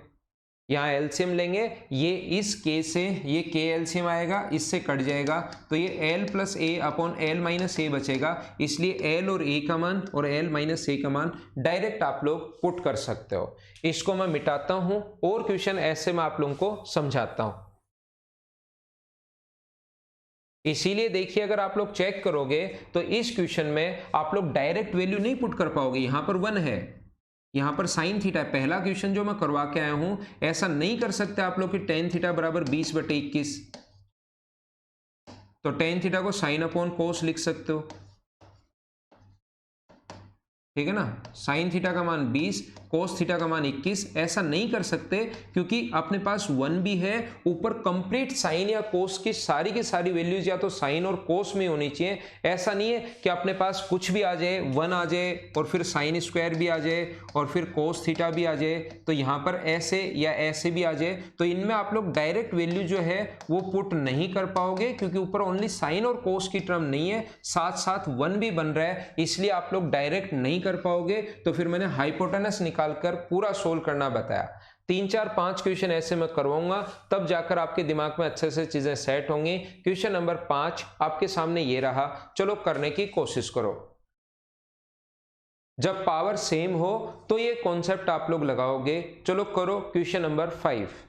यहाँ एलसीएम लेंगे, ये इस के से ये के एलसीएम आएगा, इससे कट जाएगा, तो ये एल प्लस ए अपॉन एल माइनस ए बचेगा। इसलिए एल और ए का मान और एल माइनस ए का मान डायरेक्ट आप लोग पुट कर सकते हो। इसको मैं मिटाता हूं और क्वेश्चन ऐसे मैं आप लोगों को समझाता हूं। इसीलिए देखिए, अगर आप लोग चेक करोगे तो इस क्वेश्चन में आप लोग डायरेक्ट वैल्यू नहीं पुट कर पाओगे। यहां पर 1 है, यहां पर साइन थीटा, पहला क्वेश्चन जो मैं करवा के आया हूं, ऐसा नहीं कर सकते आप लोग कि टेन थीटा बराबर 20/21, तो टेन थीटा को साइन अपॉन कोस लिख सकते हो, ठीक है ना। साइन थीटा का मान 20, कोस थीटा का मान 21, ऐसा नहीं कर सकते क्योंकि अपने पास 1 भी है, ऊपर कंप्लीट साइन या कोस की सारी वैल्यूज या तो साइन और कोस में होनी चाहिए। ऐसा नहीं है कि अपने पास कुछ भी आ जाए, 1 आ जाए और फिर साइन स्क्वायर भी आ जाए और फिर कोस थीटा भी आ जाए, तो यहाँ पर ऐसे या ऐसे भी आ जाए। तो इनमें आप लोग डायरेक्ट वैल्यू जो है वो पुट नहीं कर पाओगे क्योंकि ऊपर ओनली साइन और कोस की टर्म नहीं है, साथ साथ 1 भी बन रहा है, इसलिए आप लोग डायरेक्ट नहीं कर पाओगे। तो फिर मैंने हाइपोटेनस निकालकर पूरा सोल्व करना बताया। 3 4 5 क्वेश्चन ऐसे मैं करवाऊंगा, तब जाकर आपके दिमाग में अच्छे से चीजें सेट होंगी। क्वेश्चन नंबर 5 आपके सामने ये रहा, चलो करने की कोशिश करो। जब पावर सेम हो तो ये कॉन्सेप्ट आप लोग लगाओगे। चलो करो क्वेश्चन नंबर 5।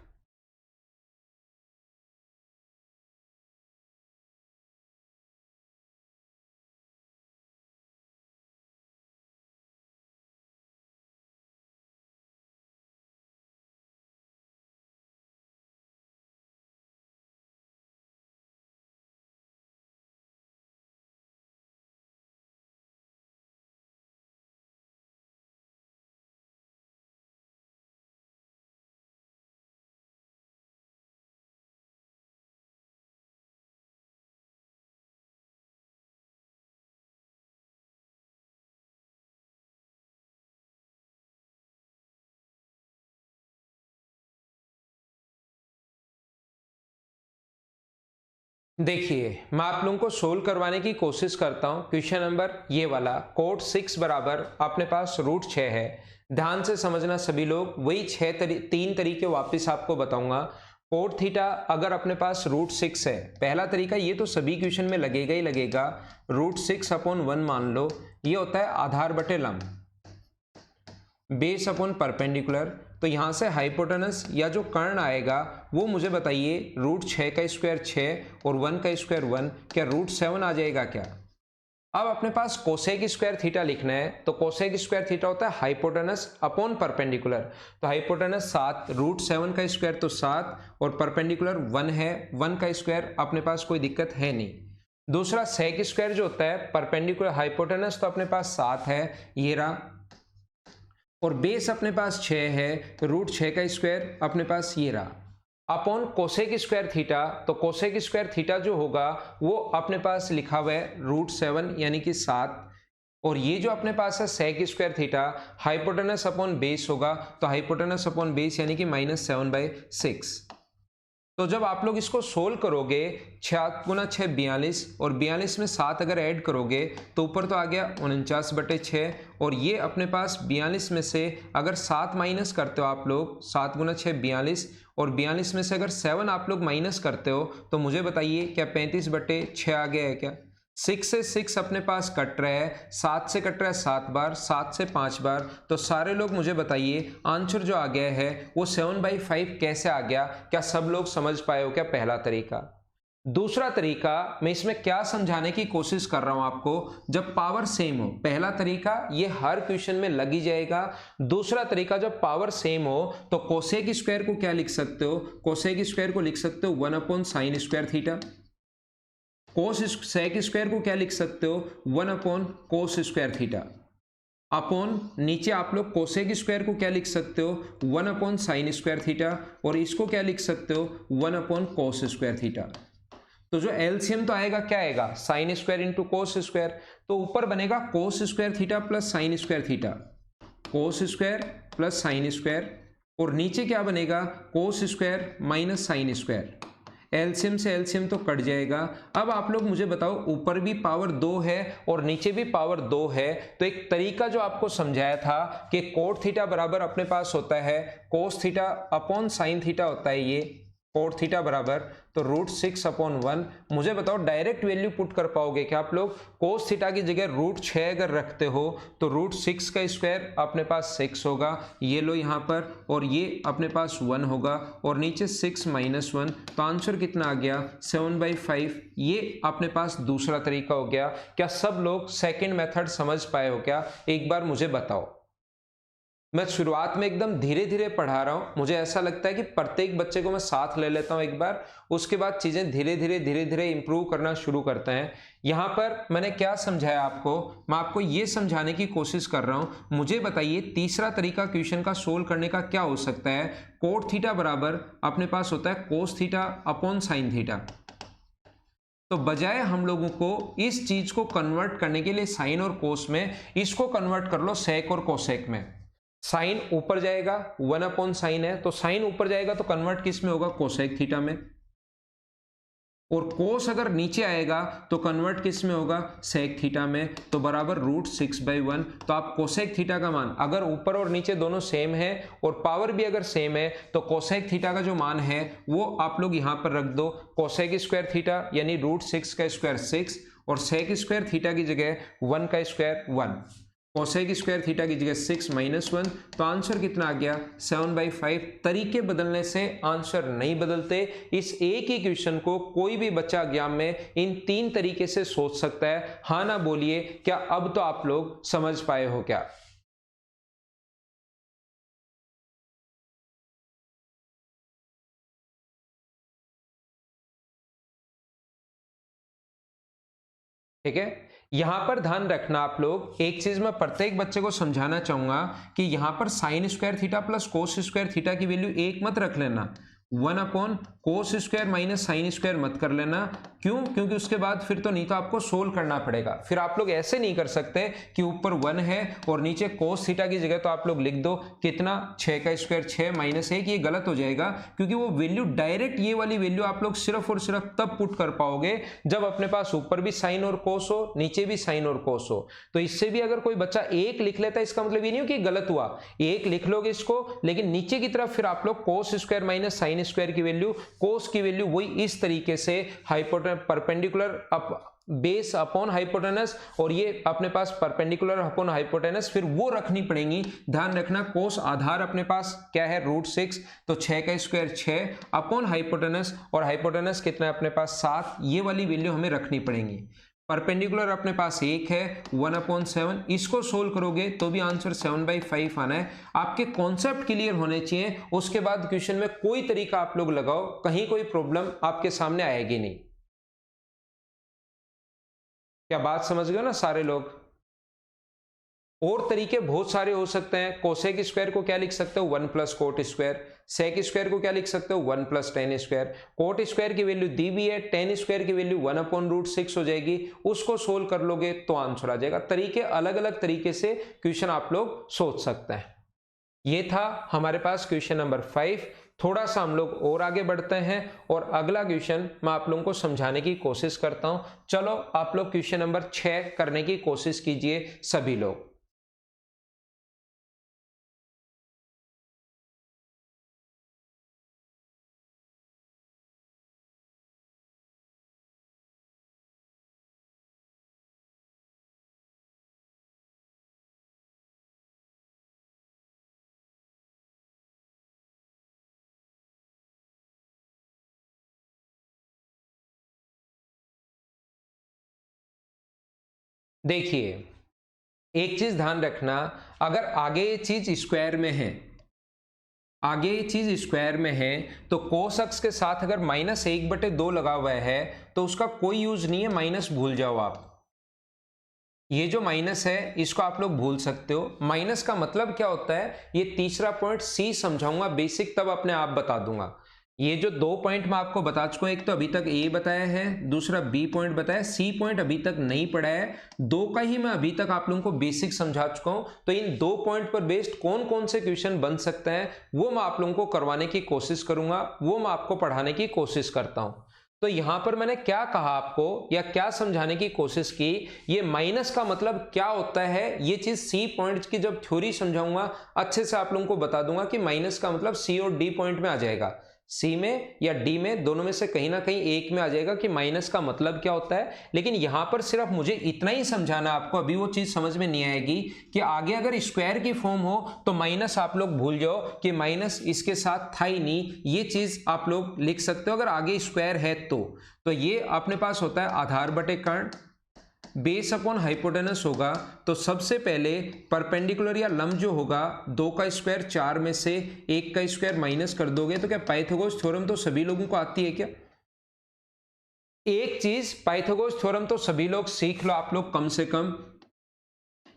देखिए, मैं आप लोगों को सोल्व करवाने की कोशिश करता हूं। क्वेश्चन नंबर ये वाला, कोट 6 बराबर अपने पास √6 है। ध्यान से समझना सभी लोग, वही 3 तरीके वापस आपको बताऊंगा। कोट थीटा अगर अपने पास √6 है, पहला तरीका ये तो सभी क्वेश्चन में लगेगा ही लगेगा, √6/1 मान लो, ये होता है आधार बटे लंब, बेस अपॉन परपेंडिकुलर। तो यहां से हाइपोटेनस या जो कर्ण आएगा वो मुझे बताइए, √6 का स्क्वायर 6 और 1 का स्क्वायर 1, क्या √7 आ जाएगा क्या। अब अपने पास कोसेक स्क्वायर थीटा लिखना है, तो कोसेक स्क्वायर थीटा होता है हाइपोटेनस अपॉन परपेंडिकुलर। तो हाइपोटेनस 7, √7 का स्क्वायर तो 7 और परपेंडिकुलर 1 है, 1 का स्क्वायर अपने पास कोई दिक्कत है नहीं। दूसरा सेक स्क्वायर जो होता है परपेंडिकुलर हाइपोटेनस, तो अपने पास 7 है, ये रहा, और बेस अपने पास 6 है, √6 का स्क्वायर अपने पास ये रहा, अपॉन कोसेक स्क्वायर थीटा। तो कोसेक स्क्वायर थीटा जो होगा वो अपने पास लिखा हुआ है √7 यानी कि 7, और ये जो अपने पास है sec square theta, hypotenuse upon base होगा, तो हाइपोटेनस अपॉन बेस यानी कि -7/6। तो जब आप लोग इसको सोल्व करोगे, 6 × 6 42, और 42 में 7 अगर ऐड करोगे तो ऊपर तो आ गया 49/6, और ये अपने पास 42 में से अगर 7 माइनस करते हो आप लोग, 7 × 6 42, और 42 में से अगर 7 आप लोग माइनस करते हो तो मुझे बताइए क्या 35/6 आ गया है क्या। 6 से 6 अपने पास कट रहा है, 7 से कट रहा है 7 बार, 7 से 5 बार, तो सारे लोग मुझे बताइए आंसर जो आ गया है वो 7/5 कैसे आ गया। क्या सब लोग समझ पाए हो क्या पहला तरीका। दूसरा तरीका मैं इसमें क्या समझाने की कोशिश कर रहा हूं आपको, जब पावर सेम हो, पहला तरीका ये हर क्वेश्चन में लग ही जाएगा। दूसरा तरीका जब पावर सेम हो तो कोसेक स्क्वायर को क्या लिख सकते हो, कोसेक स्क्वायर को लिख सकते हो 1/sin स्क्वायर थीटा। कोस सेक स्क्वायर को क्या लिख सकते हो, 1/cos स्क्वायर थीटा, अपॉन नीचे आप लोग कोसेक स्क्वायर को क्या लिख सकते हो, 1/sin स्क्वायर थीटा, और इसको क्या लिख सकते हो, 1/cos स्क्वायर थीटा। तो जो एलसीएम तो आएगा क्या आएगा, sine square into cos square, तो ऊपर बनेगा cos square theta plus sine square theta, cos square plus sine square, और नीचे क्या बनेगा, cos square minus sine square. LCM से एलसीएम तो कट जाएगा। अब आप लोग मुझे बताओ, ऊपर भी पावर 2 है और नीचे भी पावर 2 है, तो एक तरीका जो आपको समझाया था कि कोट थीटा बराबर अपने पास होता है cos theta upon sine theta होता है, ये कोट थीटा बराबर तो √6/1। मुझे बताओ डायरेक्ट वैल्यू पुट कर पाओगे क्या आप लोग? कोस थीटा की जगह √6 अगर रखते हो तो √6 का स्क्वायर अपने पास 6 होगा, ये लो यहाँ पर, और ये अपने पास 1 होगा और नीचे 6 - 1, तो आंसर कितना आ गया 7/5। ये अपने पास दूसरा तरीका हो गया। क्या सब लोग सेकेंड मेथड समझ पाए हो क्या? एक बार मुझे बताओ। मैं शुरुआत में एकदम धीरे धीरे पढ़ा रहा हूं, मुझे ऐसा लगता है कि प्रत्येक बच्चे को मैं साथ ले लेता हूं एक बार, उसके बाद चीजें धीरे धीरे इंप्रूव करना शुरू करते हैं। यहां पर मैंने क्या समझाया आपको, मैं आपको यह समझाने की कोशिश कर रहा हूं। मुझे बताइए तीसरा तरीका क्वेश्चन का सोल्व करने का क्या हो सकता है? कोट थीटा बराबर अपने पास होता है cos theta upon sine theta. तो बजाय हम लोगों को इस चीज को कन्वर्ट करने के लिए साइन और कोस में, इसको कन्वर्ट कर लो सेक और कोसेक में। साइन ऊपर जाएगा 1/साइन है, तो साइन ऊपर जाएगा तो कन्वर्ट किस में होगा? कोसेक थीटा में। और कोस अगर नीचे आएगा तो कन्वर्ट किस में होगा? सेक थीटा में। तो बराबर √6/1। तो आप कोसेक थीटा का मान, अगर ऊपर और नीचे दोनों सेम है और पावर भी अगर सेम है, तो कोसेक थीटा का जो मान है वो आप लोग यहां पर रख दो। कोसेक स्क्वायर थीटा यानी √6 का स्क्वायर 6 और सेक स्क्वायर थीटा की जगह 1 का स्क्वायर 1। कोसेक स्क्वायर थीटा की जगह 6 - 1, तो आंसर कितना आ गया 7/5। तरीके बदलने से आंसर नहीं बदलते। इस एक ही क्वेश्चन को कोई भी बच्चा एग्जाम में इन 3 तरीके से सोच सकता है। हाँ ना बोलिए, क्या अब तो आप लोग समझ पाए हो क्या? ठीक है, यहां पर ध्यान रखना आप लोग, एक चीज मैं प्रत्येक बच्चे को समझाना चाहूंगा कि यहां पर sine square theta plus cos square theta की वैल्यू एक मत रख लेना, 1/कोस स्क्वायर माइनस साइन स्क्वायर मत कर लेना। क्यों? क्योंकि उसके बाद फिर तो नहीं तो आपको सोल्व करना पड़ेगा। फिर आप लोग ऐसे नहीं कर सकते कि ऊपर 1 है और नीचे कोस थीटा की जगह तो आप लोग लिख दो कितना 6 का स्क्वायर 6 - 1, ये गलत हो जाएगा। क्योंकि वो वैल्यू डायरेक्ट, ये वाली वैल्यू आप लोग सिर्फ और सिर्फ तब पुट कर पाओगे जब अपने पास ऊपर भी साइन और कोस हो, नीचे भी साइन और कोस हो। तो इससे भी अगर कोई बच्चा एक लिख लेता है, इसका मतलब ये नहीं हो कि गलत हुआ, एक लिख लोगे इसको, लेकिन नीचे की तरफ फिर आप लोग cos square minus sine square की वैल्यू, कोस की वैल्यू वही इस तरीके से परपेंडिकुलर बेस अपॉन हाइपोटेनस, और ये अपने पास परपेंडिकुलर अपॉन हाइपोटेनस, फिर वो रखनी पड़ेंगी। ध्यान रखना कोस आधार अपने पास क्या है √6, तो 6 का स्क्वायर 6 अपॉन हाइपोटेनस, और हाइपोटेनस कितना है अपने पास 7, ये वाली वैल्यू हमें रखनी पड़ेंगी। परपेंडिकुलर अपने पास 1 है 1/7, इसको सोल्व करोगे तो भी आंसर 7/5 आना है। आपके कॉन्सेप्ट क्लियर होने चाहिए, उसके बाद क्वेश्चन में कोई तरीका आप लोग लगाओ, कहीं कोई प्रॉब्लम आपके सामने आएगी नहीं। क्या बात समझ गए ना सारे लोग? और तरीके बहुत सारे हो सकते हैं। कोसेक स्क्वायर को क्या लिख सकते हो 1 + कोट स्क्वायर, सेक स्क्वायर को क्या लिख सकते हो 1 + tan स्क्वायर, कोट स्क्वायर की वैल्यू दी भी है, tan स्क्वायर की वैल्यू 1/√6 हो जाएगी, उसको सोल्व कर लोगे तो आंसर आ जाएगा। तरीके अलग अलग तरीके से क्वेश्चन आप लोग सोच सकते हैं। ये था हमारे पास क्वेश्चन नंबर 5। थोड़ा सा हम लोग और आगे बढ़ते हैं और अगला क्वेश्चन मैं आप लोगों को समझाने की कोशिश करता हूं। चलो आप लोग क्वेश्चन नंबर 6 करने की कोशिश कीजिए सभी लोग। देखिए, एक चीज ध्यान रखना, अगर आगे ये चीज स्क्वायर में है, आगे ये चीज स्क्वायर में है, तो कोस अक्स के साथ अगर -1/2 लगा हुआ है तो उसका कोई यूज नहीं है, माइनस भूल जाओ आप। ये जो माइनस है इसको आप लोग भूल सकते हो। माइनस का मतलब क्या होता है, ये तीसरा पॉइंट सी समझाऊंगा बेसिक, तब अपने आप बता दूंगा। ये जो 2 पॉइंट मैं आपको बता चुका हूं, एक तो अभी तक ए बताया है, दूसरा बी पॉइंट बताया, सी पॉइंट अभी तक नहीं पढ़ा है। दो का ही मैं अभी तक आप लोगों को बेसिक समझा चुका हूं। तो इन 2 पॉइंट पर बेस्ड कौन कौन से क्वेश्चन बन सकते हैं वो मैं आप लोगों को करवाने की कोशिश करूंगा, वो मैं आपको पढ़ाने की कोशिश करता हूं। तो यहां पर मैंने क्या कहा आपको या क्या समझाने की कोशिश की, ये माइनस का मतलब क्या होता है, ये चीज सी पॉइंट की जब थ्योरी समझाऊंगा अच्छे से आप लोगों को बता दूंगा कि माइनस का मतलब सी और डी पॉइंट में आ जाएगा। सी में या डी में, दोनों में से कहीं ना कहीं एक में आ जाएगा कि माइनस का मतलब क्या होता है। लेकिन यहां पर सिर्फ मुझे इतना ही समझाना आपको, अभी वो चीज समझ में नहीं आएगी कि आगे अगर स्क्वायर की फॉर्म हो तो माइनस आप लोग भूल जाओ कि माइनस इसके साथ था ही नहीं, ये चीज आप लोग लिख सकते हो अगर आगे स्क्वायर है तो ये अपने पास होता है आधार बटे कर्ण, बेस अपॉन हाइपोटेनस होगा। तो सबसे पहले परपेंडिकुलर या लंब जो होगा, 2 का स्क्वायर 4 में से 1 का स्क्वायर माइनस कर दोगे तो क्या पाइथागोरस थ्योरम तो सभी लोगों को आती है क्या? एक चीज पाइथागोरस थ्योरम तो सभी लोग सीख लो आप लोग कम से कम।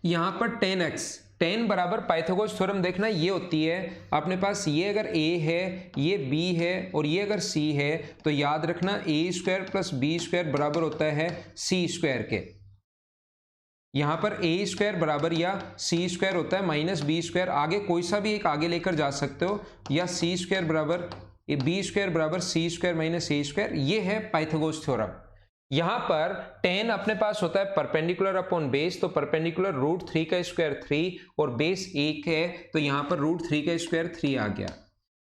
यहां पर 10x 10 बराबर पाइथागोरस थ्योरम देखना ये होती है अपने पास, ये अगर a है, ये b है और ये अगर c है तो याद रखना a square plus b square बराबर होता है c स्क्वायर के। यहां पर ए स्क्वायर बराबर या सी स्क्वायर होता है माइनस बी स्क्वायर, आगे कोई सा भी एक आगे लेकर जा सकते हो, या सी स्क्वायर बराबर बी स्क्वायर बराबर सी स्क्वायर माइनस ए स्क्वायर, ये है पाइथागोरस थ्योरम। यहां पर 10 अपने पास होता है परपेंडिकुलर अपॉन बेस, तो परपेंडिकुलर √3 का स्क्वायर 3 और बेस 1 है तो यहां पर √3 का स्क्वायर 3 आ गया,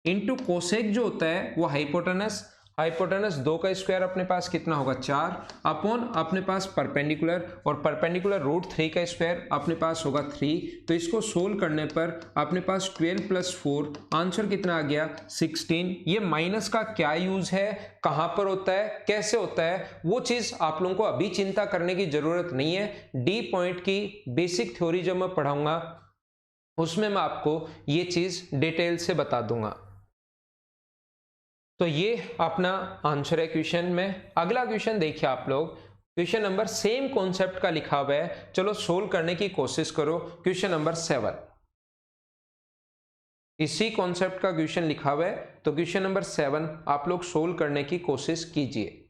इंटू कोसेक जो होता है वो हाइपोटेनस, हाइपोटेनस 2 का स्क्वायर अपने पास कितना होगा 4 अपॉन अपने पास परपेंडिकुलर, और परपेंडिकुलर √3 का स्क्वायर अपने पास होगा 3। तो इसको सोल्व करने पर अपने पास 12 + 4 आंसर कितना आ गया 16। ये माइनस का क्या यूज है, कहां पर होता है, कैसे होता है, वो चीज आप लोगों को अभी चिंता करने की जरूरत नहीं है। डी पॉइंट की बेसिक थ्योरी जब मैं पढ़ाऊंगा उसमें मैं आपको ये चीज डिटेल से बता दूंगा। तो ये अपना आंसर है क्वेश्चन में। अगला क्वेश्चन देखिए आप लोग, क्वेश्चन नंबर सेम कॉन्सेप्ट का लिखा हुआ है, चलो सोल्व करने की कोशिश करो। क्वेश्चन नंबर 7 इसी कॉन्सेप्ट का क्वेश्चन लिखा हुआ है, तो क्वेश्चन नंबर 7 आप लोग सोल्व करने की कोशिश कीजिए।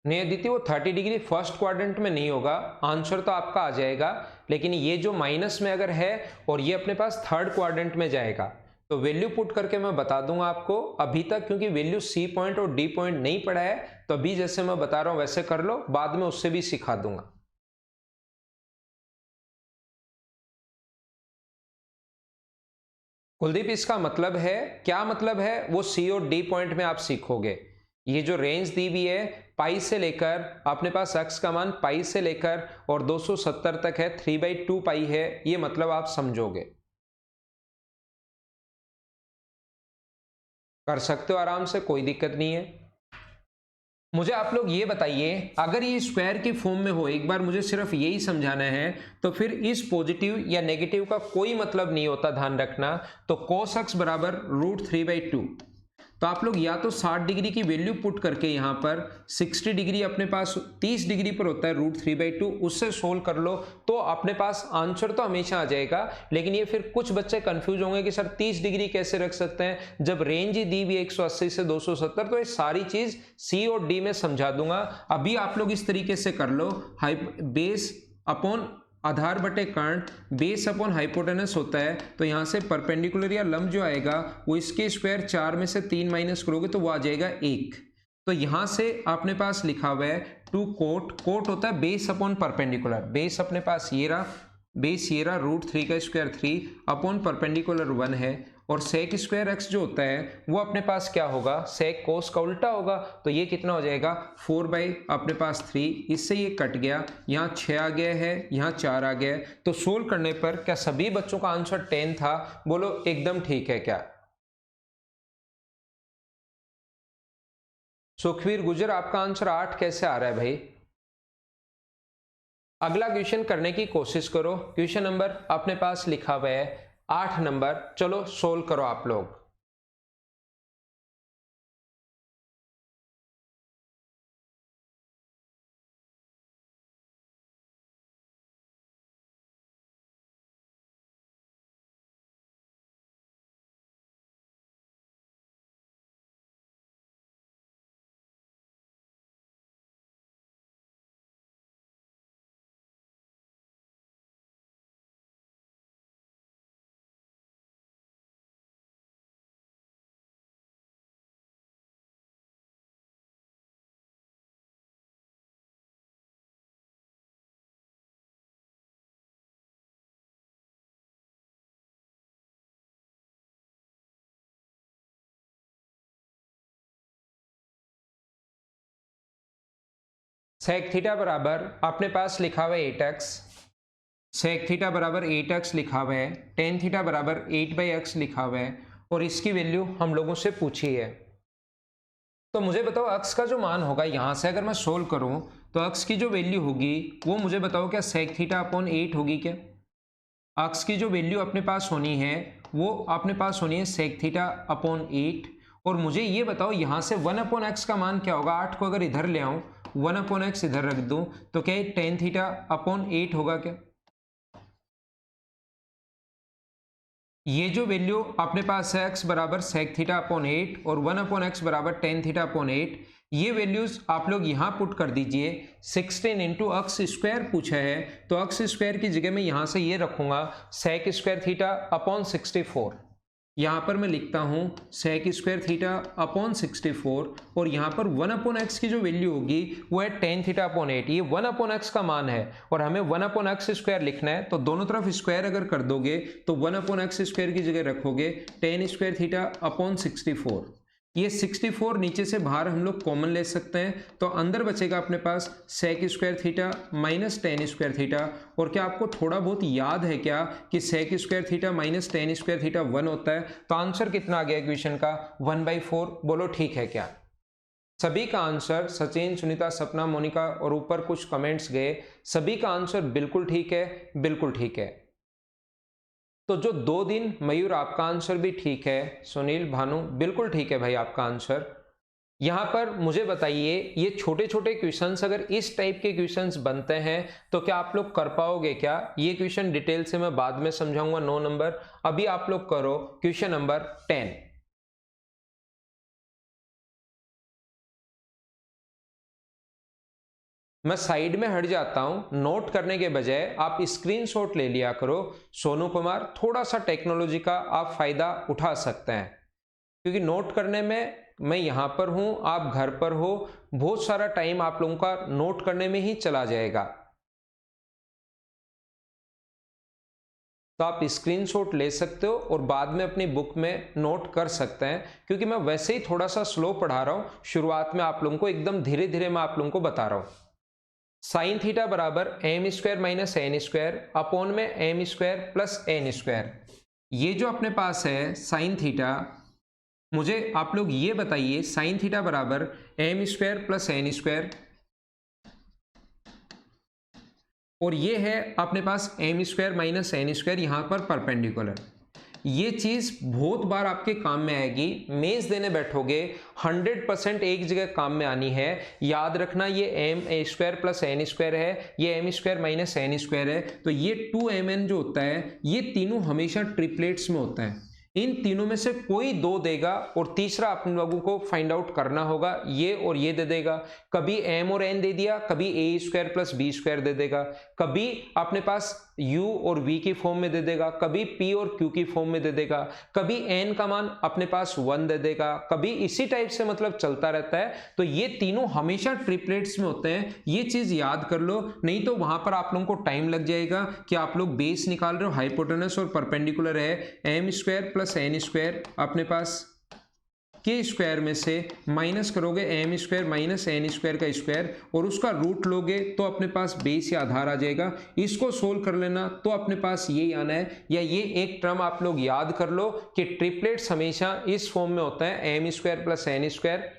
नहीं अदिति, वो 30 डिग्री फर्स्ट क्वाड्रेंट में नहीं होगा, आंसर तो आपका आ जाएगा, लेकिन ये जो माइनस में अगर है और ये अपने पास थर्ड क्वाड्रेंट में जाएगा तो वैल्यू पुट करके मैं बता दूंगा आपको। अभी तक क्योंकि वैल्यू सी पॉइंट और डी पॉइंट नहीं पड़ा है तो अभी जैसे मैं बता रहा हूं वैसे कर लो, बाद में उससे भी सिखा दूंगा। कुलदीप इसका मतलब है, क्या मतलब है वो सी और डी पॉइंट में आप सीखोगे। ये जो रेंज दी हुई है पाई से लेकर अपने पास एक्स का मान पाई से लेकर और 270 तक है, 3/2 पाई है, ये मतलब आप समझोगे, कर सकते हो आराम से, कोई दिक्कत नहीं है। मुझे आप लोग ये बताइए, अगर ये स्क्वायर की फॉर्म में हो, एक बार मुझे सिर्फ यही समझाना है, तो फिर इस पॉजिटिव या नेगेटिव का कोई मतलब नहीं होता, ध्यान रखना। तो cos x बराबर √3/2, तो आप लोग या तो 60 डिग्री की वैल्यू पुट करके यहां पर 60 डिग्री अपने पास 30 डिग्री पर होता है √3/2, उससे सोल्व कर लो तो अपने पास आंसर तो हमेशा आ जाएगा। लेकिन ये फिर कुछ बच्चे कंफ्यूज होंगे कि सर 30 डिग्री कैसे रख सकते हैं जब रेंज ही दी हुई 180 से 270, तो ये सारी चीज सी और डी में समझा दूंगा। अभी आप लोग इस तरीके से कर लो, बेस अपॉन आधार बटे कर्ण, बेस अपॉन हाइपोटेनस होता है, तो यहां से परपेंडिकुलर या लंब जो आएगा वो इसके स्क्वायर 4 में से 3 माइनस करोगे तो वो आ जाएगा 1। तो यहां से अपने पास लिखा हुआ है 2 कोट होता है बेस अपॉन परपेंडिकुलर, बेस अपने पास ये रहा, बेस ये रहा √3 का स्क्वायर 3 अपॉन परपेंडिकुलर 1 है, और सेक स्क्वायर एक्स जो होता है वो अपने पास क्या होगा, सेक कोस का उल्टा होगा, तो ये कितना हो जाएगा 4 अपने पास 3, इससे ये कट गया, यहाँ 6 आ गया है, यहाँ 4 आ गया है। तो सोल्व करने पर क्या सभी बच्चों का आंसर 10 था? बोलो एकदम ठीक है क्या? सुखवीर गुजर आपका आंसर 8 कैसे आ रहा है भाई? अगला क्वेश्चन करने की कोशिश करो, क्वेश्चन नंबर अपने पास लिखा हुआ है 8 नंबर, चलो सोल्व करो आप लोग। सेक थीटा बराबर अपने पास लिखा हुआ है 8x, सेक थीटा बराबर 8x लिखा हुआ है, टेन थीटा बराबर 8/x लिखा हुआ है और इसकी वैल्यू हम लोगों से पूछी है। तो मुझे बताओ अक्स का जो मान होगा यहां से अगर मैं सोल्व करूं तो अक्स की जो वैल्यू होगी वो मुझे बताओ क्या सेक थीटा अपॉन 8 होगी क्या? अक्स की जो वैल्यू अपने पास होनी है वो अपने पास होनी है सेक थीटा अपॉन 8 और मुझे ये बताओ यहां से 1/x का मान क्या होगा? 8 को अगर इधर ले आऊं 1/x इधर रख दूं तो क्या टेन थीटा अपॉन 8 होगा क्या? ये जो वैल्यू अपने पास है x बराबर सेक थीटा अपॉन 8 और 1/x बराबर टेन थीटा अपॉन 8, ये वैल्यूज आप लोग यहां पुट कर दीजिए। 16 इंटू अक्स स्क्वायर पूछा है तो अक्स स्क्वायर की जगह में यहां से ये रखूंगा सेक स्क्वायर थीटा अपॉन 64। यहां पर मैं लिखता हूं सेक स्क्वायर थीटा अपॉन 64 और यहां पर 1/x की जो वैल्यू होगी वो है टेन थीटा अपॉन 8। ये 1/x का मान है और हमें 1/x स्क्वायर लिखना है तो दोनों तरफ स्क्वायर अगर कर दोगे तो 1/x स्क्वायर की जगह रखोगे टेन स्क्वायर थीटा अपॉन 64। ये 64 नीचे से बाहर हम लोग कॉमन ले सकते हैं तो अंदर बचेगा अपने पास sec square theta minus tan square theta. और क्या आपको थोड़ा बहुत याद है क्या कि sec square theta minus tan square theta 1 होता है? तो आंसर कितना आ गया इक्वेशन का? 1/4। बोलो ठीक है क्या? सभी का आंसर, सचिन, सुनीता, सपना, मोनिका और ऊपर कुछ कमेंट्स गए, सभी का आंसर बिल्कुल ठीक है, बिल्कुल ठीक है। तो जो 2 दिन, मयूर आपका आंसर भी ठीक है, सुनील, भानु बिल्कुल ठीक है भाई आपका आंसर। यहां पर मुझे बताइए ये छोटे छोटे क्वेश्चंस अगर इस टाइप के क्वेश्चंस बनते हैं तो क्या आप लोग कर पाओगे क्या? ये क्वेश्चन डिटेल से मैं बाद में समझाऊंगा 9 नंबर। अभी आप लोग करो क्वेश्चन नंबर 10। मैं साइड में हट जाता हूं, नोट करने के बजाय आप स्क्रीनशॉट ले लिया करो। सोनू कुमार, थोड़ा सा टेक्नोलॉजी का आप फायदा उठा सकते हैं क्योंकि नोट करने में मैं यहां पर हूं, आप घर पर हो, बहुत सारा टाइम आप लोगों का नोट करने में ही चला जाएगा। तो आप स्क्रीनशॉट ले सकते हो और बाद में अपनी बुक में नोट कर सकते हैं क्योंकि मैं वैसे ही थोड़ा सा स्लो पढ़ा रहा हूं, शुरुआत में आप लोगों को एकदम धीरे धीरे मैं आप लोगों को बता रहा हूं। साइन थीटा बराबर m square minus n square upon में m square plus n square. ये जो अपने पास है साइन थीटा, मुझे आप लोग ये बताइए साइन थीटा बराबर m square plus n square और ये है अपने पास m square minus n square यहां पर परपेंडिकुलर। ये चीज बहुत बार आपके काम में आएगी, मेंस देने बैठोगे 100% एक जगह काम में आनी है। याद रखना ये m a square plus n square है, ये m square minus n square है, तो ये 2mn जो होता है ये तीनों हमेशा ट्रिपलेट्स में होता है। इन तीनों में से कोई दो देगा और तीसरा अपने लोगों को फाइंड आउट करना होगा, ये और ये दे देगा। कभी m और n दे दिया, कभी ए स्क्वायर प्लस बी स्क्वायर दे देगा, कभी अपने पास u और v की फॉर्म में दे देगा, कभी p और q की फॉर्म में दे देगा, कभी n का मान अपने पास 1 दे देगा, कभी इसी टाइप से मतलब चलता रहता है। तो ये तीनों हमेशा ट्रिपलेट्स में होते हैं, ये चीज याद कर लो, नहीं तो वहां पर आप लोगों को टाइम लग जाएगा कि आप लोग बेस निकाल रहे हो, हाइपोटेनस और परपेंडिकुलर है, m square plus n square अपने पास के स्क्वायर में से माइनस करोगे m square minus n square का स्क्वायर और उसका रूट लोगे तो अपने पास बेस या आधार आ जाएगा। इसको सोल्व कर लेना तो अपने पास ये आना है, या ये एक टर्म आप लोग याद कर लो कि ट्रिपलेट्स हमेशा इस फॉर्म में होता है, m square plus n square,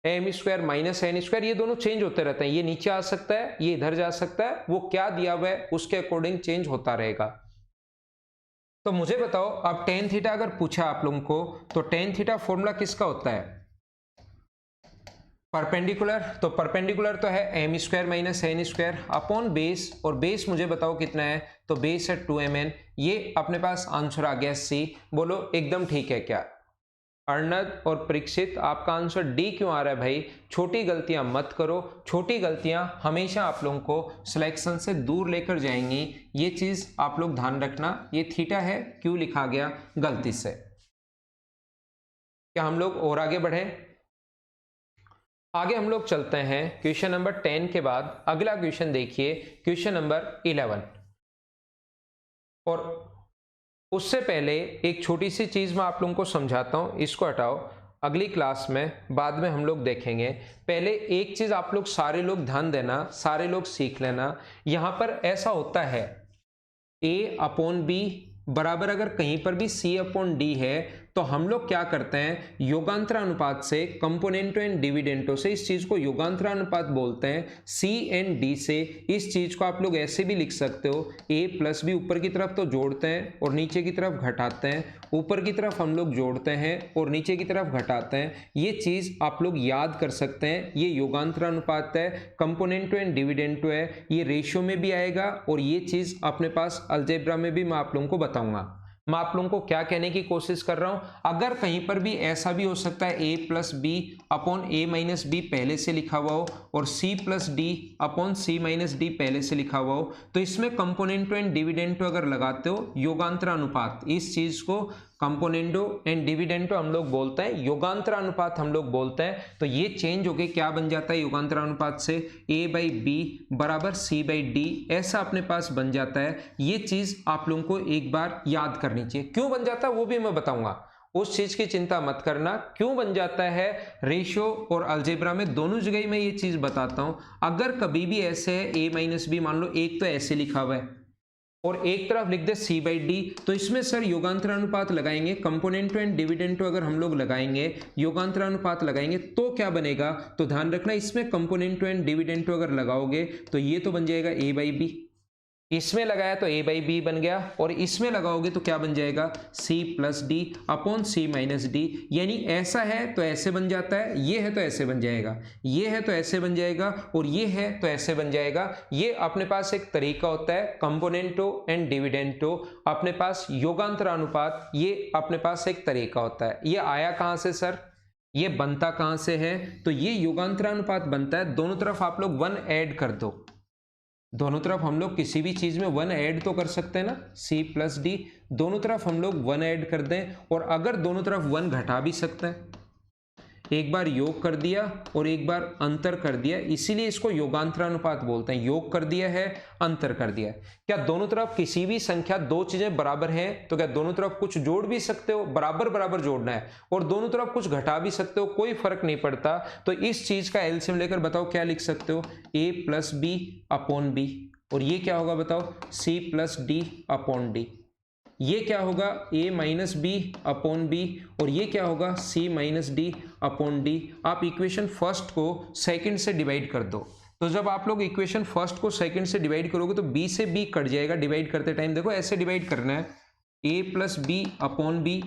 m square minus n square, ये दोनों चेंज होते रहते हैं, ये नीचे आ सकता है, ये इधर जा सकता है, वो क्या दिया हुआ है उसके अकॉर्डिंग चेंज होता रहेगा। तो मुझे बताओ अब टेन थीटा अगर पूछा आप लोगों को तो टेन थीटा फॉर्मूला किसका होता है? परपेंडिकुलर। तो परपेंडिकुलर तो है m square minus n square upon base, और बेस मुझे बताओ कितना है? तो बेस है 2mn। ये अपने पास आंसर आ गया सी। बोलो एकदम ठीक है क्या? अर्नद और परीक्षित आपका आंसर डी क्यों आ रहा है भाई? छोटी गलतियां मत करो, छोटी गलतियां हमेशा आप लोगों को सिलेक्शन से दूर लेकर जाएंगी, ये चीज आप लोग ध्यान रखना। ये थीटा है, क्यों लिखा गया गलती से? क्या हम लोग और आगे बढ़े? आगे हम लोग चलते हैं क्वेश्चन नंबर 10 के बाद अगला क्वेश्चन देखिए, क्वेश्चन नंबर 11। और उससे पहले एक छोटी सी चीज मैं आप लोगों को समझाता हूं, इसको हटाओ। अगली क्लास में बाद में हम लोग देखेंगे। पहले एक चीज आप लोग सारे लोग ध्यान देना, सारे लोग सीख लेना। यहां पर ऐसा होता है a अपॉन बी बराबर अगर कहीं पर भी c अपॉन डी है तो हम लोग क्या करते हैं, योगांतर अनुपात से, कंपोनेंटो एंड डिविडेंटो से, इस चीज को योगांतर अनुपात बोलते हैं। c एंड d से इस चीज को आप लोग ऐसे भी लिख सकते हो, a प्लस बी ऊपर की तरफ तो जोड़ते हैं और नीचे की तरफ घटाते हैं, ऊपर की तरफ हम लोग जोड़ते हैं और नीचे की तरफ घटाते हैं। ये चीज आप लोग याद कर सकते हैं। ये योगांतर अनुपात है, कंपोनेंटो एंड डिविडेंटो है, ये रेशियो में भी आएगा और ये चीज अपने पास अलजेब्रा में भी मैं आप लोगों को बताऊंगा। मैं आप लोगों को क्या कहने की कोशिश कर रहा हूं, अगर कहीं पर भी ऐसा भी हो सकता है a plus b upon a minus b पहले से लिखा हुआ हो और c plus d upon c minus d पहले से लिखा हुआ हो, तो इसमें कंपोनेंटो एंड डिविडेंटो अगर लगाते हो योगांतर अनुपात, इस चीज को कंपोनेंटो एंड डिविडेंटो हम लोग बोलते हैं, योगांतर अनुपात हम लोग बोलते हैं। तो ये चेंज होके क्या बन जाता है, योगांतर अनुपात से a बाई बी बराबर c बाई डी, ऐसा अपने पास बन जाता है। ये चीज आप लोगों को एक बार याद करनी चाहिए। क्यों बन जाता है वो भी मैं बताऊंगा, उस चीज की चिंता मत करना। क्यों बन जाता है, रेशियो और अलजेब्रा में दोनों जगह मैं ये चीज बताता हूं। अगर कभी भी ऐसे है a माइनस बी, मान लो एक तो ऐसे लिखा हुआ है और एक तरफ लिख दे c बाई डी, तो इसमें सर योगांतर अनुपात लगाएंगे, कंपोनेंटो एंड डिविडेंटो अगर हम लोग लगाएंगे, योगांतर अनुपात लगाएंगे तो क्या बनेगा, तो ध्यान रखना इसमें कंपोनेंटो एंड डिविडेंटो अगर लगाओगे तो ये तो बन जाएगा a बाई बी, इसमें लगाया तो a बाई बी बन गया और इसमें लगाओगे तो क्या बन जाएगा, c plus d upon c minus D. यानी ऐसा है तो ऐसे बन जाता है, ये है तो ऐसे बन जाएगा, ये है तो ऐसे बन जाएगा और ये है तो ऐसे बन जाएगा। ये अपने पास एक तरीका होता है, कंपोनेंटो एंड डिविडेंटो अपने पास योगांतर अनुपात, ये अपने पास एक तरीका होता है। ये आया कहां से सर, ये बनता कहां से है, तो ये योगांतर अनुपात बनता है, दोनों तरफ आप लोग 1 ऐड कर दो, दोनों तरफ हम लोग किसी भी चीज में 1 ऐड तो कर सकते हैं ना, c प्लस डी, दोनों तरफ हम लोग 1 ऐड कर दें और अगर दोनों तरफ 1 घटा भी सकते हैं, एक बार योग कर दिया और एक बार अंतर कर दिया, इसीलिए इसको योगांतर अनुपात बोलते हैं। योग कर दिया है, अंतर कर दिया है। क्या दोनों तरफ किसी भी संख्या दो चीजें बराबर हैं तो क्या दोनों तरफ कुछ जोड़ भी सकते हो, बराबर बराबर जोड़ना है, और दोनों तरफ कुछ घटा भी सकते हो, कोई फर्क नहीं पड़ता। तो इस चीज का एलसीएम लेकर बताओ क्या लिख सकते हो, a plus b upon b, और ये क्या होगा बताओ, c plus d upon d. ये क्या होगा, a minus b upon b, और ये क्या होगा, c minus d upon d. आप इक्वेशन फर्स्ट को सेकंड से डिवाइड कर दो, तो जब आप लोग इक्वेशन फर्स्ट को सेकंड से डिवाइड करोगे तो b से b कट जाएगा डिवाइड करते टाइम। देखो ऐसे डिवाइड करना है, a plus b upon b,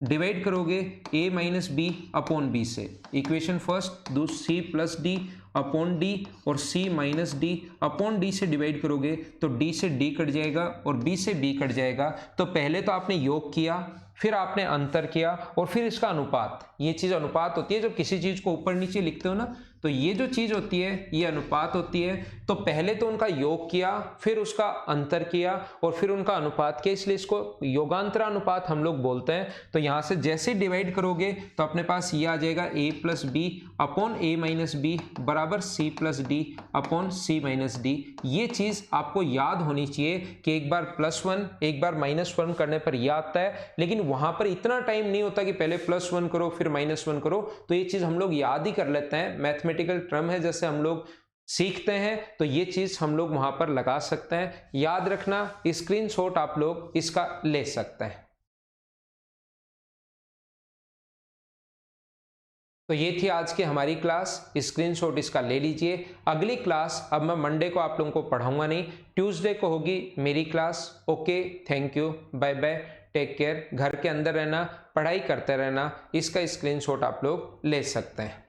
divide करोगे a minus b upon b से, equation first c plus d upon d और c minus d upon d से डिवाइड करोगे तो d से d कट जाएगा और b से b कट जाएगा। तो पहले तो आपने योग किया, फिर आपने अंतर किया और फिर इसका अनुपात। ये चीज अनुपात होती है, जब किसी चीज को ऊपर नीचे लिखते हो ना, तो ये जो चीज होती है ये अनुपात होती है। तो पहले तो उनका योग किया, फिर उसका अंतर किया और फिर उनका अनुपात किया, इसलिए इसको योगांतर अनुपात हम लोग बोलते हैं। तो यहां से जैसे डिवाइड करोगे तो अपने पास ये आ जाएगा a plus b upon a minus b बराबर c plus d upon c minus d. ये चीज आपको याद होनी चाहिए कि एक बार +1 एक बार -1 करने पर यह आता है, लेकिन वहां पर इतना टाइम नहीं होता कि पहले +1 करो फिर -1 करो। तो ये चीज हम लोग याद ही कर लेते हैं, मैथमेटिकल टर्म है, जैसे हम लोग सीखते हैं तो ये चीज हम लोग वहां पर लगा सकते हैं। याद रखना, स्क्रीनशॉट आप लोग इसका ले सकते हैं। तो ये थी आज की हमारी क्लास, स्क्रीनशॉट इसका ले लीजिए। अगली क्लास अब मैं मंडे को आप लोगों को पढ़ाऊंगा नहीं, ट्यूसडे को होगी मेरी class. Okay, thank you, bye bye, take care. घर के अंदर रहना, पढ़ाई करते रहना, इसका स्क्रीनशॉट आप लोग ले सकते हैं।